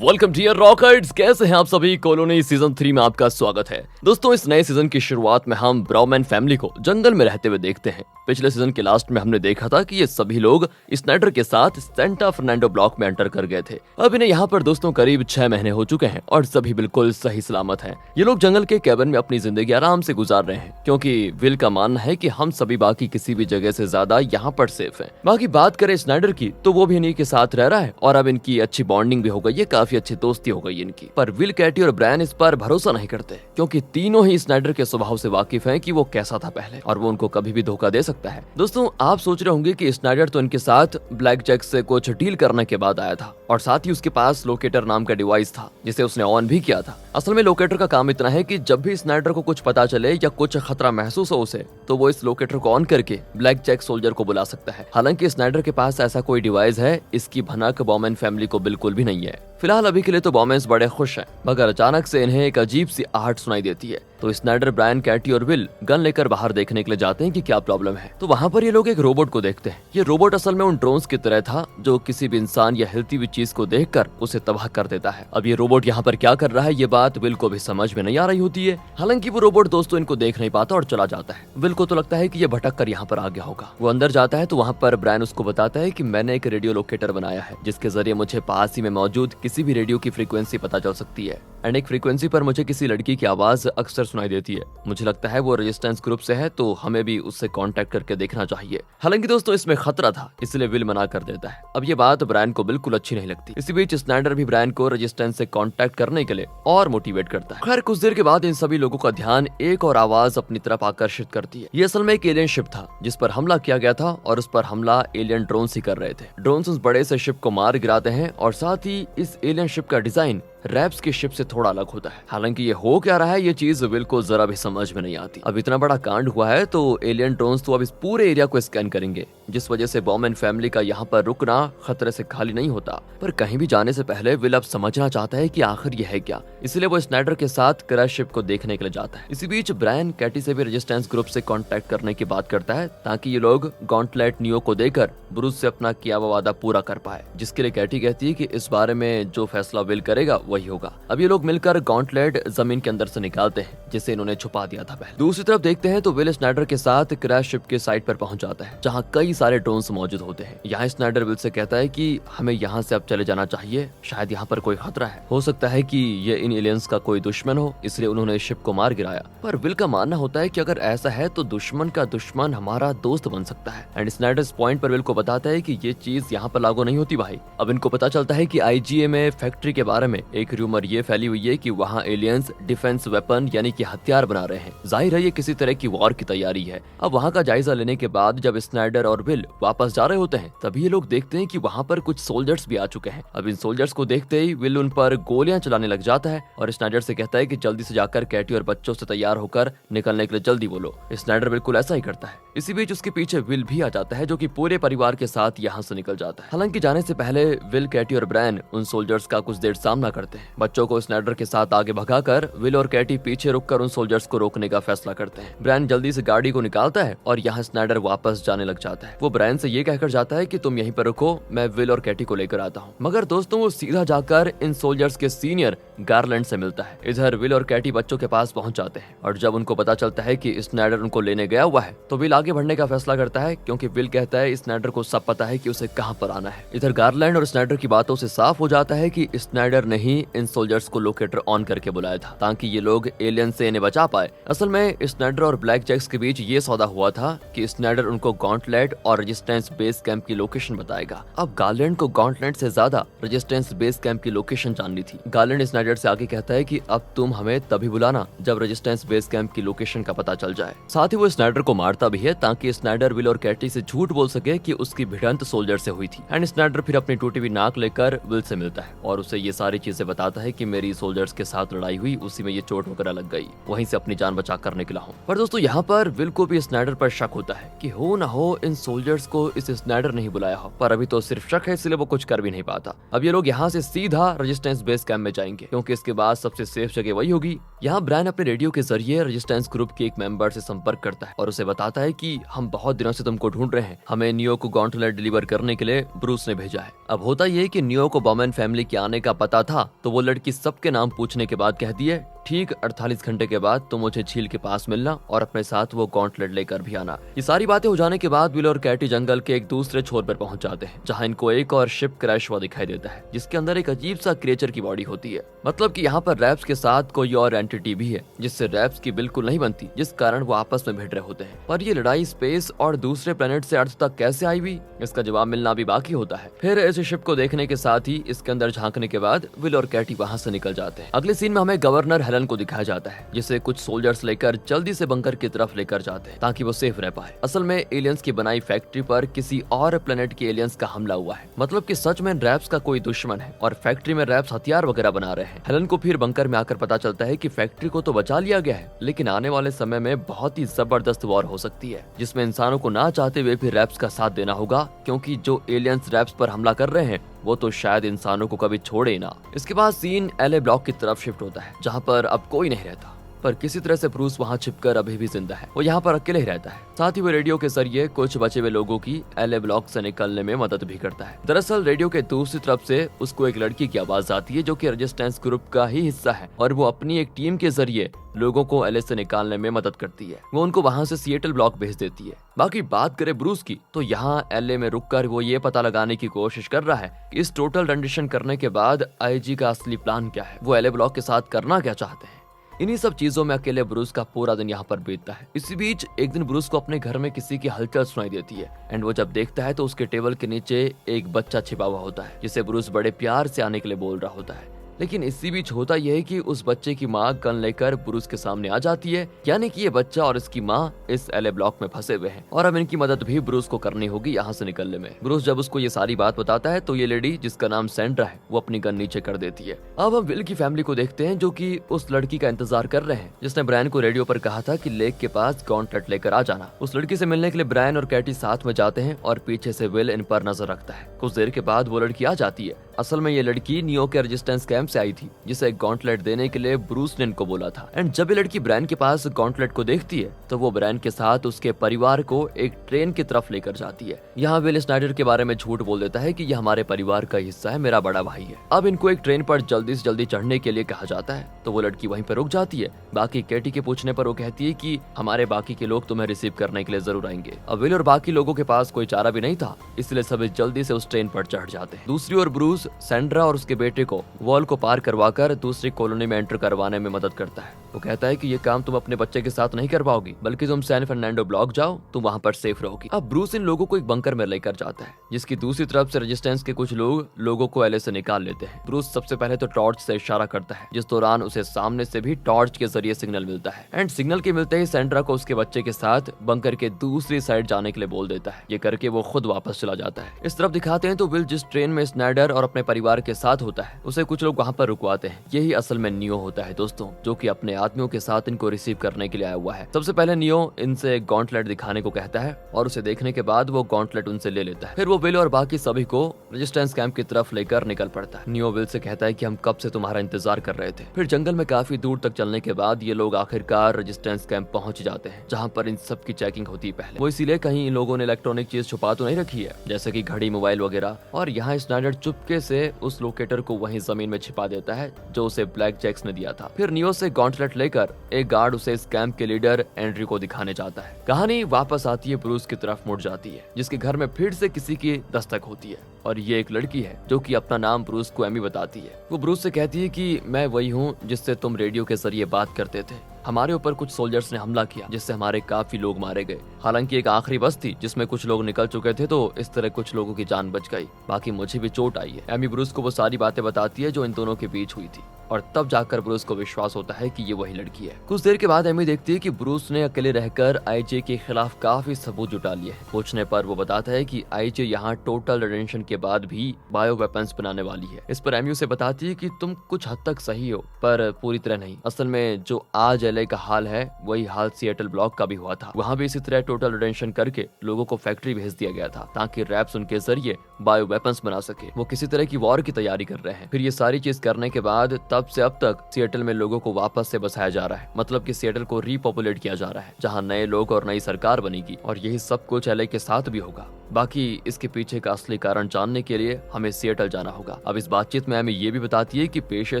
Welcome dear रॉकर्ट्स, कैसे हैं आप सभी। कॉलोनी सीजन 3 में आपका स्वागत है। दोस्तों, इस नए सीजन की शुरुआत में हम ब्राउमैन फैमिली को जंगल में रहते हुए देखते हैं। पिछले सीजन के लास्ट में हमने देखा था कि ये सभी लोग स्नाइडर के साथ सेंटा फर्नांडो ब्लॉक में एंटर कर गए थे। अब इन्हें यहाँ पर दोस्तों करीब 6 महीने हो चुके हैं और सभी बिल्कुल सही सलामत हैं। ये लोग जंगल के कैबिन में अपनी जिंदगी आराम से गुजार रहे हैं, क्योंकि विल का मानना है कि हम सभी बाकी किसी भी जगह से ज्यादा यहाँ पर सेफ हैं। बाकी बात करें स्नाइडर की, तो वो भी इन्हीं के साथ रह रहा है और अब इनकी अच्छी बॉन्डिंग भी हो गई है, काफी अच्छी दोस्ती हो गई इनकी। पर विल, कैटी और ब्रायन इस पर भरोसा नहीं करते, क्योंकि तीनों ही स्नाइडर के स्वभाव से वाकिफ हैं कि वो कैसा था पहले और वो उनको कभी भी धोखा दे सकता है। दोस्तों, आप सोच रहे होंगे कि स्नाइडर तो इनके साथ ब्लैक जैक से कुछ डील करने के बाद आया था और साथ ही उसके पास लोकेटर नाम का डिवाइस था जिसे उसने ऑन भी किया था। असल में लोकेटर का काम इतना है कि जब भी स्नाइडर को कुछ पता चले या कुछ खतरा महसूस हो उसे, तो वो इस लोकेटर को ऑन करके ब्लैक जैक सोल्जर को बुला सकता है। हालांकि स्नाइडर के पास ऐसा कोई डिवाइस है, इसकी भनक बॉमैन फैमिली को बिल्कुल भी नहीं है। फिलहाल अभी के लिए तो बॉमैन्स बड़े खुश हैं, मगर अचानक से इन्हें एक अजीब सी आहट सुनाई देती है। तो स्नाइडर, ब्रायन, कैटी और विल गन लेकर बाहर देखने के लिए जाते हैं कि क्या प्रॉब्लम है। तो वहाँ पर ये लोग एक रोबोट को देखते हैं। ये रोबोट असल में उन ड्रोन्स की तरह था जो किसी भी इंसान या हिलती हुई चीज को देखकर उसे तबाह कर देता है। अब ये रोबोट यहाँ पर क्या कर रहा है, ये बात विल को भी समझ में नहीं आ रही होती है। हालांकि वो रोबोट दोस्तों इनको देख नहीं पाता और चला जाता है। विल को तो लगता है कि ये भटक कर यहाँ पर आ गया होगा। वो अंदर जाता है तो वहाँ पर ब्रायन उसको बताता है कि मैंने एक रेडियो लोकेटर बनाया है जिसके जरिए मुझे पास ही में मौजूद किसी भी रेडियो की फ्रीक्वेंसी पता चल सकती है। एंड एक फ्रीक्वेंसी पर मुझे किसी लड़की की आवाज अक्सर सुनाई देती है। मुझे लगता है वो रेजिस्टेंस ग्रुप से है, तो हमें भी उससे कांटेक्ट करके देखना चाहिए। हालांकि दोस्तों इसमें खतरा था, इसलिए विल मना कर देता है। अब ये बात ब्रायन को बिल्कुल अच्छी नहीं लगती। इसी बीच स्नाइडर भी ब्रायन को रेजिस्टेंस से कांटेक्ट करने के लिए और मोटिवेट करता है। खैर, कुछ देर के बाद इन सभी लोगों का ध्यान एक और आवाज अपनी तरफ आकर्षित करती है। ये असल में एक एलियन शिप था जिस पर हमला किया गया था और उस पर हमला एलियन ड्रोन्स ही कर रहे थे। ड्रोन्स उस बड़े से शिप को मार गिराते हैं और साथ ही इस एलियन शिप का डिजाइन रैप्स की शिप से थोड़ा अलग होता है। हालांकि ये हो क्या रहा है, ये चीज विल को जरा भी समझ में नहीं आती। अब इतना बड़ा कांड हुआ है तो एलियन ड्रोन्स तो अब इस पूरे एरिया को स्कैन करेंगे, जिस वजह से बॉमैन फैमिली का यहाँ पर रुकना खतरे से खाली नहीं होता। पर कहीं भी जाने से पहले विल अब समझना चाहता है कि आखिर ये है क्या, इसलिए वो स्नाइडर के साथ क्रैश शिप को देखने के लिए जाता है। इसी बीच ब्रायन कैटी से भी रेजिस्टेंस ग्रुप से कांटेक्ट करने की बात करता है, ताकि ये लोग गॉन्टलेट नियो को देकर ब्रूस से अपना किया हुआ वादा पूरा कर पाए, जिसके लिए कैटी कहती है कि इस बारे में जो फैसला विल करेगा वही होगा। अब ये लोग मिलकर गॉन्टलेट जमीन के अंदर से निकालते हैं जिसे इन्होंने छुपा दिया था पहले। दूसरी तरफ देखते हैं तो विल स्नाइडर के साथ क्रैश शिप के साइट पर पहुंच जाता है, जहां कई सारे ड्रोन्स मौजूद होते हैं। यहाँ स्नाइडर विल से कहता है कि हमें यहाँ से अब चले जाना चाहिए, शायद यहाँ पर कोई खतरा है, हो सकता है कि ये इन एलियंस का कोई दुश्मन हो, इसलिए उन्होंने इस शिप को मार गिराया। पर विल का मानना होता है कि अगर ऐसा है तो दुश्मन का दुश्मन हमारा दोस्त बन सकता है। एंड स्नाइडर इस पॉइंट पर विल को बताता है कि ये चीज यहाँ पर लागू नहीं होती भाई। अब इनको पता चलता है कि आईजीए में फैक्ट्री के बारे में एक रूमर ये फैली हुई है कि वहाँ एलियंस डिफेंस वेपन यानी कि हथियार बना रहे हैं। जाहिर है ये किसी तरह की वॉर की तैयारी है। अब वहाँ का जायजा लेने के बाद जब स्नाइडर और विल वापस जा रहे होते हैं, तभी ये लोग देखते हैं कि वहाँ पर कुछ सोल्जर्स भी आ चुके हैं। अब इन सोल्जर्स को देखते ही विल उन पर गोलियां चलाने लग जाता है और स्नाइडर से कहता है कि जल्दी से जाकर कैटी और बच्चों से तैयार होकर निकलने के लिए जल्दी बोलो। स्नाइडर बिल्कुल ऐसा ही करता है। इसी बीच उसके पीछे विल भी आ जाता है, जो कि पूरे परिवार के साथ यहाँ से निकल जाता है। हालांकि जाने से पहले विल, कैटी और ब्रायन उन सोल्जर्स का कुछ देर सामना करते हैं। बच्चों को स्नाइडर के साथ आगे भगाकर विल और कैटी पीछे रुककर उन सोल्जर्स को रोकने का फैसला करते हैं। ब्रायन जल्दी से गाड़ी को निकालता है और यहाँ स्नाइडर वापस जाने लग जाता है। वो ब्रायन से ये कहकर जाता है कि तुम यहीं पर रुको, मैं विल और कैटी को लेकर आता हूँ। मगर दोस्तों, वो सीधा जाकर इन सोल्जर्स के सीनियर गारलैंड से मिलता है। इधर विल और कैटी बच्चों के पास पहुंच जाते हैं और जब उनको पता चलता है कि स्नाइडर उनको लेने गया हुआ है, तो विल आगे बढ़ने का फैसला करता है, क्योंकि विल कहता है स्नाइडर को सब पता है कि उसे कहाँ पर आना है। इधर गारलैंड और स्नाइडर की बातों से साफ हो जाता है कि स्नाइडर ने ही इन सोल्जर्स को लोकेटर ऑन करके बुलाया था, ताकि ये लोग एलियन से इन्हें बचा पाए। असल में स्नाइडर और ब्लैक जैक्स के बीच ये सौदा हुआ था कि स्नाइडर उनको गॉन्टलेट और रेजिस्टेंस बेस कैंप की लोकेशन बताएगा। अब गारलैंड को गॉन्टलेट से ज्यादा रेजिस्टेंस बेस कैंप की लोकेशन जाननी थी। गारलैंड स्नाइडर से आगे कहता है कि अब तुम हमें तभी बुलाना जब रेजिस्टेंस बेस कैंप की लोकेशन का पता चल जाए। साथ ही वो स्नाइडर को मारता भी है, ताकि स्नाइडर विल और कैटी से झूठ बोल सके कि उसकी भिड़ंत सोल्जर से हुई थी। एंड स्नाइडर फिर अपनी टूटी हुई नाक लेकर विल से मिलता है और उसे ये सारी चीजें बताता है कि मेरी सोल्जर्स के साथ लड़ाई हुई, उसी में ये चोट वगैरह लग गई, वहीं से अपनी जान बचा कर निकला हूँ। पर दोस्तों, यहाँ पर विल को भी स्नाइडर पर शक होता है कि हो ना हो इन सोल्जर्स को इस स्नाइडर नहीं बुलाया हो। पर अभी तो सिर्फ शक है, इसलिए वो कुछ कर भी नहीं पाता। अब ये लोग यहाँ से सीधा रेजिस्टेंस बेस कैंप में जाएंगे, क्योंकि इसके बाद सबसे सेफ जगह वही होगी यहाँ ब्रायन अपने रेडियो के जरिए रेजिस्टेंस ग्रुप के एक मेंबर से संपर्क करता है और उसे बताता है कि हम बहुत दिनों से तुमको ढूंढ रहे हैं, हमें नियो को गॉन्टलेट डिलीवर करने के लिए ब्रूस ने भेजा है। अब होता ये कि नियो को बॉमैन फैमिली के आने का पता था, तो वो लड़की सबके नाम पूछने के बाद कहती है ठीक 48 घंटे के बाद तुम मुझे झील के पास मिलना और अपने साथ वो गॉन्टलेट लेकर भी आना। ये सारी बातें हो जाने के बाद विल और कैटी जंगल के एक दूसरे छोर पर पहुंच जाते हैं, जहां इनको एक और शिप क्रैश हुआ दिखाई देता है, जिसके अंदर एक अजीब सा क्रिएचर की बॉडी होती है। मतलब कि यहाँ पर रैप्स के साथ कोई और एंटिटी भी है जिससे रैप्स की बिल्कुल नहीं बनती, जिस कारण वो आपस में भिड़ रहे होते हैं। पर ये लड़ाई स्पेस और दूसरे प्लेनेट से अर्थ तक कैसे आई हुई, इसका जवाब मिलना भी बाकी होता है। फिर इस शिप को देखने के साथ ही इसके अंदर झांकने के बाद विल और कैटी वहाँ से निकल जाते हैं। अगले सीन में हमें गवर्नर हेलन को दिखाया जाता है, जिसे कुछ सोल्जर्स लेकर जल्दी से बंकर की तरफ लेकर जाते हैं ताकि वो सेफ रह पाए। असल में एलियंस की बनाई फैक्ट्री पर किसी और प्लेनेट के एलियंस का हमला हुआ है, मतलब कि सच में रैप्स का कोई दुश्मन है और फैक्ट्री में रैप्स हथियार वगैरह बना रहे हैं। हेलन को फिर बंकर में आकर पता चलता है कि फैक्ट्री को तो बचा लिया गया है, लेकिन आने वाले समय में बहुत ही जबरदस्त वॉर हो सकती है, जिसमें इंसानों को ना चाहते हुए भी रैप्स का साथ देना होगा, क्योंकि जो एलियंस रैप्स पर हमला कर रहे हैं वो तो शायद इंसानों को कभी छोड़े ना। इसके बाद सीन एलए ब्लॉक की तरफ शिफ्ट होता है, जहाँ पर अब कोई नहीं रहता, पर किसी तरह से ब्रूस वहाँ छिपकर अभी भी जिंदा है। वो यहाँ पर अकेले ही रहता है, साथ ही वो रेडियो के जरिए कुछ बचे हुए लोगों की एलए ब्लॉक से निकलने में मदद भी करता है। दरअसल रेडियो के दूसरी तरफ से उसको एक लड़की की आवाज आती है जो कि रेजिस्टेंस ग्रुप का ही हिस्सा है, और वो अपनी एक टीम के जरिए लोगों को एलए से निकालने में मदद करती है। वो उनको वहाँ से सिएटल ब्लॉक भेज देती है। बाकी बात करें ब्रूस की, तो यहाँ एलए में रुककर वो ये पता लगाने की कोशिश कर रहा है कि इस टोटल रेंडिशन करने के बाद आईजी का असली प्लान क्या है, वो एलए ब्लॉक के साथ करना क्या चाहते हैं। इन्हीं सब चीजों में अकेले ब्रूस का पूरा दिन यहाँ पर बीतता है। इसी बीच एक दिन ब्रूस को अपने घर में किसी की हलचल सुनाई देती है, एंड वो जब देखता है तो उसके टेबल के नीचे एक बच्चा छिपा हुआ होता है, जिसे ब्रूस बड़े प्यार से आने के लिए बोल रहा होता है। लेकिन इसी बीच होता यह है कि उस बच्चे की माँ गन लेकर ब्रूस के सामने आ जाती है, यानी कि ये बच्चा और इसकी माँ इस एलए ब्लॉक में फंसे हुए हैं और अब इनकी मदद भी ब्रूस को करनी होगी यहाँ से निकलने में। ब्रूस जब उसको ये सारी बात बताता है तो ये लेडी, जिसका नाम सैंड्रा है, वो अपनी गन नीचे कर देती है। अब हम विल की फैमिली को देखते हैं, जो कि उस लड़की का इंतजार कर रहे हैं जिसने ब्रायन को रेडियो पर कहा था कि लेक के पास गॉन्टलेट लेकर आ जाना। उस लड़की से मिलने के लिए ब्रायन और कैटी साथ में जाते हैं और पीछे से विल इन पर नजर रखता है। कुछ देर के बाद वो लड़की आ जाती है। असल में ये लड़की नियो के रेजिस्टेंस कैंप से आई थी, जिसे गॉन्टलेट देने के लिए ब्रूस ने इनको बोला था। एंड जब ये लड़की ब्रायन के पास गॉन्टलेट को देखती है तो वो ब्रायन के साथ उसके परिवार को एक ट्रेन की तरफ लेकर जाती है। यहाँ विल स्नाइडर के बारे में झूठ बोल देता है कि ये हमारे परिवार का हिस्सा है, मेरा बड़ा भाई है। अब इनको एक ट्रेन पर जल्दी से जल्दी चढ़ने के लिए कहा जाता है, तो वो लड़की वहीं पर रुक जाती है। बाकी कैटी के पूछने पर वो कहती है कि हमारे बाकी के लोग तुम्हें रिसीव करने के लिए जरूर आएंगे। अब विल और बाकी लोगों के पास कोई चारा भी नहीं था, इसलिए सभी जल्दी से उस ट्रेन पर चढ़ जाते हैं। दूसरी ओर ब्रूस सैंड्रा और उसके बेटे को वॉल को पार करवाकर दूसरी कॉलोनी में एंटर करवाने में मदद करता है। वो कहता है कि ये काम तुम अपने बच्चे के साथ नहीं कर पाओगी, बल्कि तुम सैन फर्नांडो ब्लॉक जाओ, तुम वहाँ पर सेफ रहोगी। अब ब्रूस इन लोगों को एक बंकर में लेकर जाता है, जिसकी दूसरी तरफ से रेजिस्टेंस के कुछ लोग लोगों को एलए से निकाल लेते हैं। ब्रूस सबसे पहले तो टॉर्च से इशारा करता है, जिस दौरान उसे सामने से भी टॉर्च के जरिए सिग्नल मिलता है। एंड सिग्नल के मिलते ही सैंड्रा को उसके बच्चे के साथ बंकर के दूसरी साइड जाने के लिए बोल देता है। ये करके वो खुद वापस चला जाता है। इस तरफ दिखाते हैं तो विल जिस ट्रेन में स्नाइडर और अपने परिवार के साथ होता है, उसे कुछ लोग वहाँ पर रुकवाते हैं। यही असल में नियो होता है दोस्तों, जो कि अपने आदमियों के साथ इनको रिसीव करने के लिए आया हुआ है। सबसे पहले नियो इनसे गॉन्टलेट दिखाने को कहता है और उसे देखने के बाद वो गॉन्टलेट उनसे ले लेता है। फिर वो विल और बाकी सभी को रेजिस्टेंस कैंप की तरफ लेकर निकल पड़ता है। नियो विल से कहता है कि हम कब से तुम्हारा इंतजार कर रहे थे। फिर जंगल में काफी दूर तक चलने के बाद ये लोग आखिरकार रेजिस्टेंस कैंप पहुंच जाते हैं, जहाँ पर इन सब की चेकिंग होती है पहले। वो इसीलिए कहीं इन लोगों ने इलेक्ट्रॉनिक चीज छुपा तो नहीं रखी है, जैसे की घड़ी, मोबाइल वगैरह। और यहाँ स्नाइडर चुपके से उस लोकेटर को वहीं जमीन में छिपा देता है जो उसे ब्लैक जैक्स ने दिया था। फिर नियो से गॉन्टलेट लेकर एक गार्ड उसे इस कैंप के लीडर एंड्री को दिखाने जाता है। कहानी वापस आती है, ब्रूस की तरफ मुड़ जाती है, जिसके घर में फिर से किसी की दस्तक होती है और ये एक लड़की है जो कि अपना नाम ब्रूस को एमी बताती है। वो ब्रूस से कहती है कि मैं वही हूँ जिससे तुम रेडियो के जरिए बात करते थे। हमारे ऊपर कुछ सोल्जर्स ने हमला किया, जिससे हमारे काफी लोग मारे गए। हालांकि एक आखिरी बस थी जिसमें कुछ लोग निकल चुके थे, तो इस तरह कुछ लोगों की जान बच गई। बाकी मुझे भी चोट आई है। एमी ब्रूस को वो सारी बातें बताती है जो इन दोनों के बीच हुई थी, और तब जाकर ब्रूस को विश्वास होता है कि ये वही लड़की है। कुछ देर के बाद एमी देखती है कि ब्रूस ने अकेले रहकर आईजे के खिलाफ काफी सबूत जुटा लिए हैं। पूछने पर वो बताता है कि आईजे यहाँ टोटल रेडिएशन के बाद भी बायो वेपन्स बनाने वाली है। इस पर एमी उसे बताती है कि तुम कुछ हद तक सही हो, पर पूरी तरह नहीं। असल में जो आज एलए LA का हाल है वही हाल सिएटल ब्लॉक का भी हुआ था। वहाँ भी इसी तरह टोटल रिटेंशन करके लोगों को फैक्ट्री भेज दिया गया था ताकि रैप्स उनके जरिए बायो वेपन्स बना सके। वो किसी तरह की वॉर की तैयारी कर रहे हैं। फिर ये सारी चीज करने के बाद तब से अब तक सिएटल में लोगों को वापस से बसाया जा रहा है, मतलब कि सिएटल को रीपॉपुलेट किया जा रहा है, जहाँ नए लोग और नई सरकार बनेगी और यही सब कुछ LA के साथ भी होगा। बाकी इसके पीछे का असली कारण जानने के लिए हमें सिएटल जाना होगा। अब इस बातचीत में एमी ये भी बताती है कि पेशे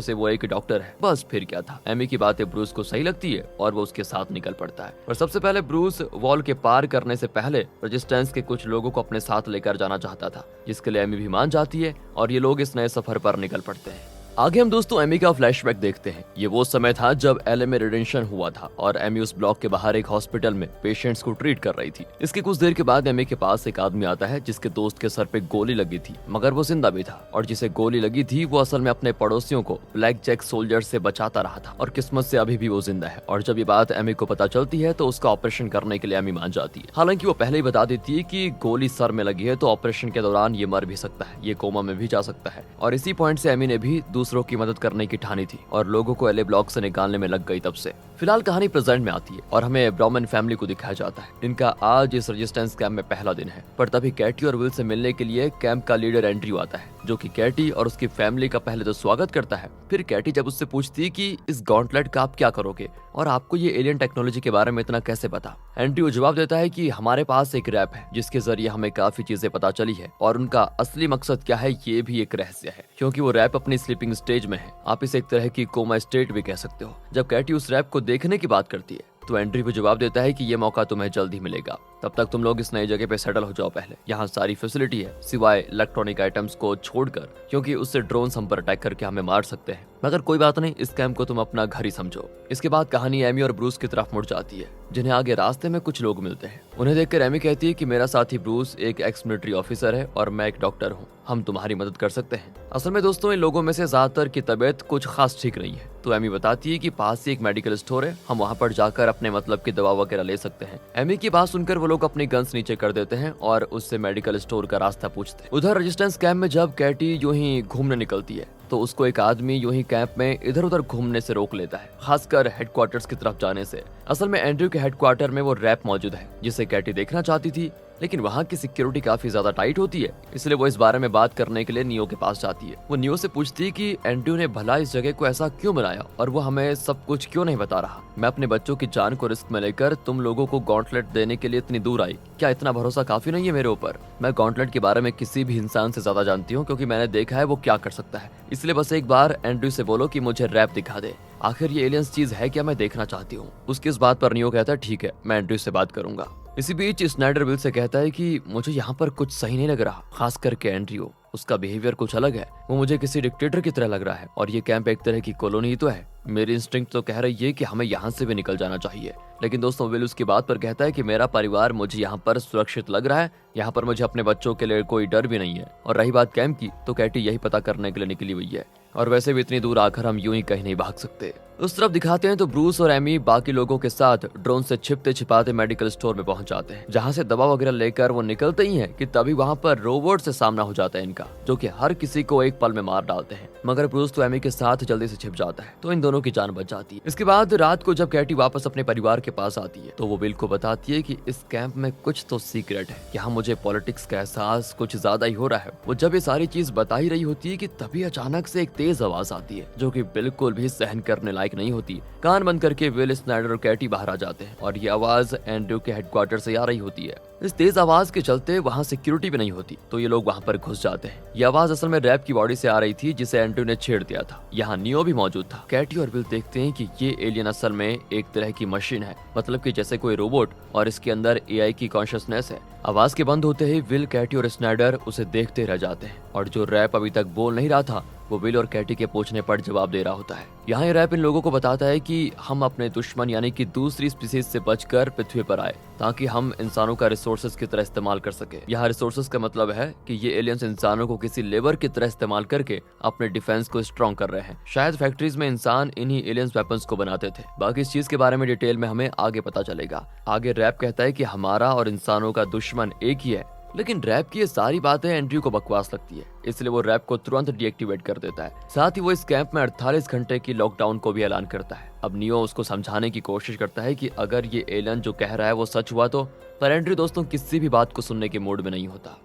से वो एक डॉक्टर है। बस फिर क्या था, एमी की बातें ब्रूस को सही लगती है और वो उसके साथ निकल पड़ता है। और सबसे पहले ब्रूस वॉल के पार करने से पहले रेजिस्टेंस के कुछ लोगों को अपने साथ लेकर जाना चाहता था, जिसके लिए एमी भी मान जाती है और ये लोग इस नए सफर पर निकल पड़ते हैं। आगे हम दोस्तों एमी का फ्लैशबैक देखते हैं। ये वो समय था जब LA में रिडेंशन हुआ था और एमी उस ब्लॉक के बाहर एक हॉस्पिटल में पेशेंट्स को ट्रीट कर रही थी। इसके कुछ देर के बाद एमी के पास एक आदमी आता है जिसके दोस्त के सर पे गोली लगी थी, मगर वो जिंदा भी था। और जिसे गोली लगी थी वो असल में अपने पड़ोसियों को ब्लैक जैक सोल्जर से बचाता रहा था और किस्मत से अभी भी वो जिंदा है। और जब ये बात एमी को पता चलती है तो उसका ऑपरेशन करने के लिए एमी मान जाती है। हालांकि वो पहले ही बता देती है कि गोली सर में लगी है तो ऑपरेशन के दौरान ये मर भी सकता है, ये कोमा में भी जा सकता है। और इसी पॉइंट से एमी ने भी दूसरों की मदद करने की ठानी थी और लोगों को LA ब्लॉक से निकालने में लग गई तब से। फिलहाल कहानी प्रेजेंट में आती है और हमें ब्राउमैन फैमिली को दिखाया जाता है। इनका आज इस रेजिस्टेंस कैंप में पहला दिन है, पर तभी कैटी और विल से मिलने के लिए कैंप का लीडर एंड्रयू आता है, जो कि कैटी और उसकी फैमिली का पहले तो स्वागत करता है। फिर कैटी जब उससे पूछती है कि इस गॉन्टलेट का आप क्या करोगे और आपको ये एलियन टेक्नोलॉजी के बारे में इतना कैसे पता, एंड्रयू जवाब देता है कि हमारे पास एक रैप है जिसके जरिए हमें काफी चीजें पता चली है और उनका असली मकसद क्या है ये भी एक रहस्य है, क्योंकि वो रैप अपनी स्लीपिंग स्टेज में है। आप इसे एक तरह की कोमा स्टेट भी कह सकते हो। जब कैटी उस रैप को देखने की बात करती है तो एंड्रयू भी जवाब देता है कि ये मौका तुम्हें जल्द ही मिलेगा, तब तक तुम लोग इस नई जगह पे सेटल हो जाओ। पहले यहाँ सारी फैसिलिटी है सिवाय इलेक्ट्रॉनिक आइटम्स को छोड़कर, क्योंकि उससे ड्रोन्स हम पर अटैक करके हमें मार सकते हैं, मगर कोई बात नहीं, इस कैंप को तुम अपना घर ही समझो। इसके बाद कहानी एमी और ब्रूस की तरफ मुड़ जाती है, जिन्हें आगे रास्ते में कुछ लोग मिलते हैं। उन्हें देखकर एमी कहती है कि मेरा साथी ब्रूस एक एक्स मिलिट्री ऑफिसर है और मैं एक डॉक्टर हूँ, हम तुम्हारी मदद कर सकते हैं। असल में दोस्तों इन लोगों में से ज्यादातर की तबीयत कुछ खास ठीक नहीं है, तो एमी बताती है कि पास ही एक मेडिकल स्टोर है, हम वहाँ पर जाकर अपने मतलब की दवा वगैरह ले सकते हैं। एमी की बात सुनकर वो लोग अपनी गन्स नीचे कर देते हैं और उससे मेडिकल स्टोर का रास्ता पूछते हैं। उधर रेजिस्टेंस कैंप में जब कैटी यूं ही घूमने निकलती है तो उसको एक आदमी यूं ही कैंप में इधर उधर घूमने से रोक लेता है, खासकर हेडक्वार्टर्स की तरफ जाने से। असल में एंड्रयू के हेडक्वार्टर में वो रैप मौजूद है जिसे कैटी देखना चाहती थी, लेकिन वहाँ की सिक्योरिटी काफी ज्यादा टाइट होती है, इसलिए वो इस बारे में बात करने के लिए नियो के पास जाती है। वो नियो से पूछती है कि एंड्रयू ने भला इस जगह को ऐसा क्यों बनाया और वो हमें सब कुछ क्यों नहीं बता रहा। मैं अपने बच्चों की जान को रिस्क में लेकर तुम लोगों को गॉन्टलेट देने के लिए इतनी दूर आई, क्या इतना भरोसा काफी नहीं है मेरे ऊपर? मैं गॉन्टलेट के बारे में किसी भी इंसान से ज्यादा जानती हूँ, क्योंकि मैंने देखा है वो क्या कर सकता है, इसलिए बस एक बार एंड्रयू से बोलो कि मुझे रैप दिखा दे, आखिर ये एलियंस चीज है क्या, मैं देखना चाहती हूँ। उसकी इस बात पर नियो कहता है ठीक है, मैं एंड्रयू से बात करूंगा। इसी बीच स्नाइडर विल से कहता है कि मुझे यहाँ पर कुछ सही नहीं लग रहा, खास करके एंड्रयू, उसका बिहेवियर कुछ अलग है, वो मुझे किसी डिक्टेटर की तरह लग रहा है और ये कैंप एक तरह की कॉलोनी ही तो है। मेरी इंस्टिंक्ट तो कह रही है कि हमें यहाँ से भी निकल जाना चाहिए, लेकिन दोस्तों विल उसकी बात पर कहता है कि मेरा परिवार मुझे यहाँ पर सुरक्षित लग रहा है, यहाँ पर मुझे अपने बच्चों के लिए कोई डर भी नहीं है। और रही बात कैंप की, तो कैटी यही पता करने के लिए निकली हुई है, और वैसे भी इतनी दूर आकर हम यूं ही कहीं नहीं भाग सकते। उस तरफ दिखाते हैं तो ब्रूस और एमी बाकी लोगों के साथ ड्रोन से छिपते छिपाते मेडिकल स्टोर में पहुंच जाते हैं, जहां से दवा वगैरह लेकर वो निकलते ही हैं कि तभी वहां पर रोबोट से सामना हो जाता है इनका, जो कि हर किसी को एक पल में मार डालते हैं। मगर ब्रूस तो एमी के साथ जल्दी से छिप जाता है, तो इन दोनों की जान बच जाती है। इसके बाद रात को जब कैटी वापस अपने परिवार के पास आती है तो वो विल को बताती है कि इस कैंप में कुछ तो सीक्रेट है, यहाँ मुझे पॉलिटिक्स का एहसास कुछ ज्यादा ही हो रहा है। वो जब ये सारी चीज बता ही रही होती है कि तभी अचानक से एक तेज आवाज आती है, जो कि बिल्कुल भी सहन करने लायक नहीं होती। कान बंद करके विल, स्नाइडर और कैटी बाहर आ जाते हैं और ये आवाज एंड्रयू के हेडक्वार्टर से आ रही होती है। इस तेज आवाज के चलते वहाँ सिक्योरिटी भी नहीं होती, तो ये लोग वहाँ पर घुस जाते हैं। ये आवाज असल में रैप की बॉडी से आ रही थी जिसे एंड्रयू ने छेड़ दिया था। यहाँ नियो भी मौजूद था। कैटी और विल देखते हैं कि ये एलियन असल में एक तरह की मशीन है, मतलब कि जैसे कोई रोबोट, और इसके अंदर AI की कॉन्शियसनेस है। आवाज के बंद होते ही विल, कैटी और स्नाइडर उसे देखते रह जाते हैं, और जो रैप अभी तक बोल नहीं रहा था वो विल और कैटी के पूछने पर जवाब दे रहा होता है। यहाँ ये रैप इन लोगों को बताता है कि हम अपने दुश्मन यानी कि दूसरी स्पीसीज से बचकर पृथ्वी पर आए, ताकि हम इंसानों का रिसोर्सेज की तरह इस्तेमाल कर सके। यहाँ रिसोर्सेज का मतलब है कि ये एलियंस इंसानों को किसी लेबर की तरह इस्तेमाल करके अपने डिफेंस को स्ट्रॉन्ग कर रहे हैं। शायद फैक्ट्रीज में इंसान इन्हीं एलियंस वेपन्स को बनाते थे। बाकी इस चीज के बारे में डिटेल में हमें आगे पता चलेगा। आगे रैप कहता है कि हमारा और इंसानों का दुश्मन एक ही है, लेकिन रैप की ये सारी बातें एंड्रयू को बकवास लगती है, इसलिए वो रैप को तुरंत डीएक्टिवेट कर देता है। साथ ही वो इस कैंप में 48 घंटे की लॉकडाउन को भी ऐलान करता है। अब नियो उसको समझाने की कोशिश करता है कि अगर ये एलन जो कह रहा है वो सच हुआ तो, पर एंड्रयू दोस्तों किसी भी बात को सुनने के मूड में नहीं होता।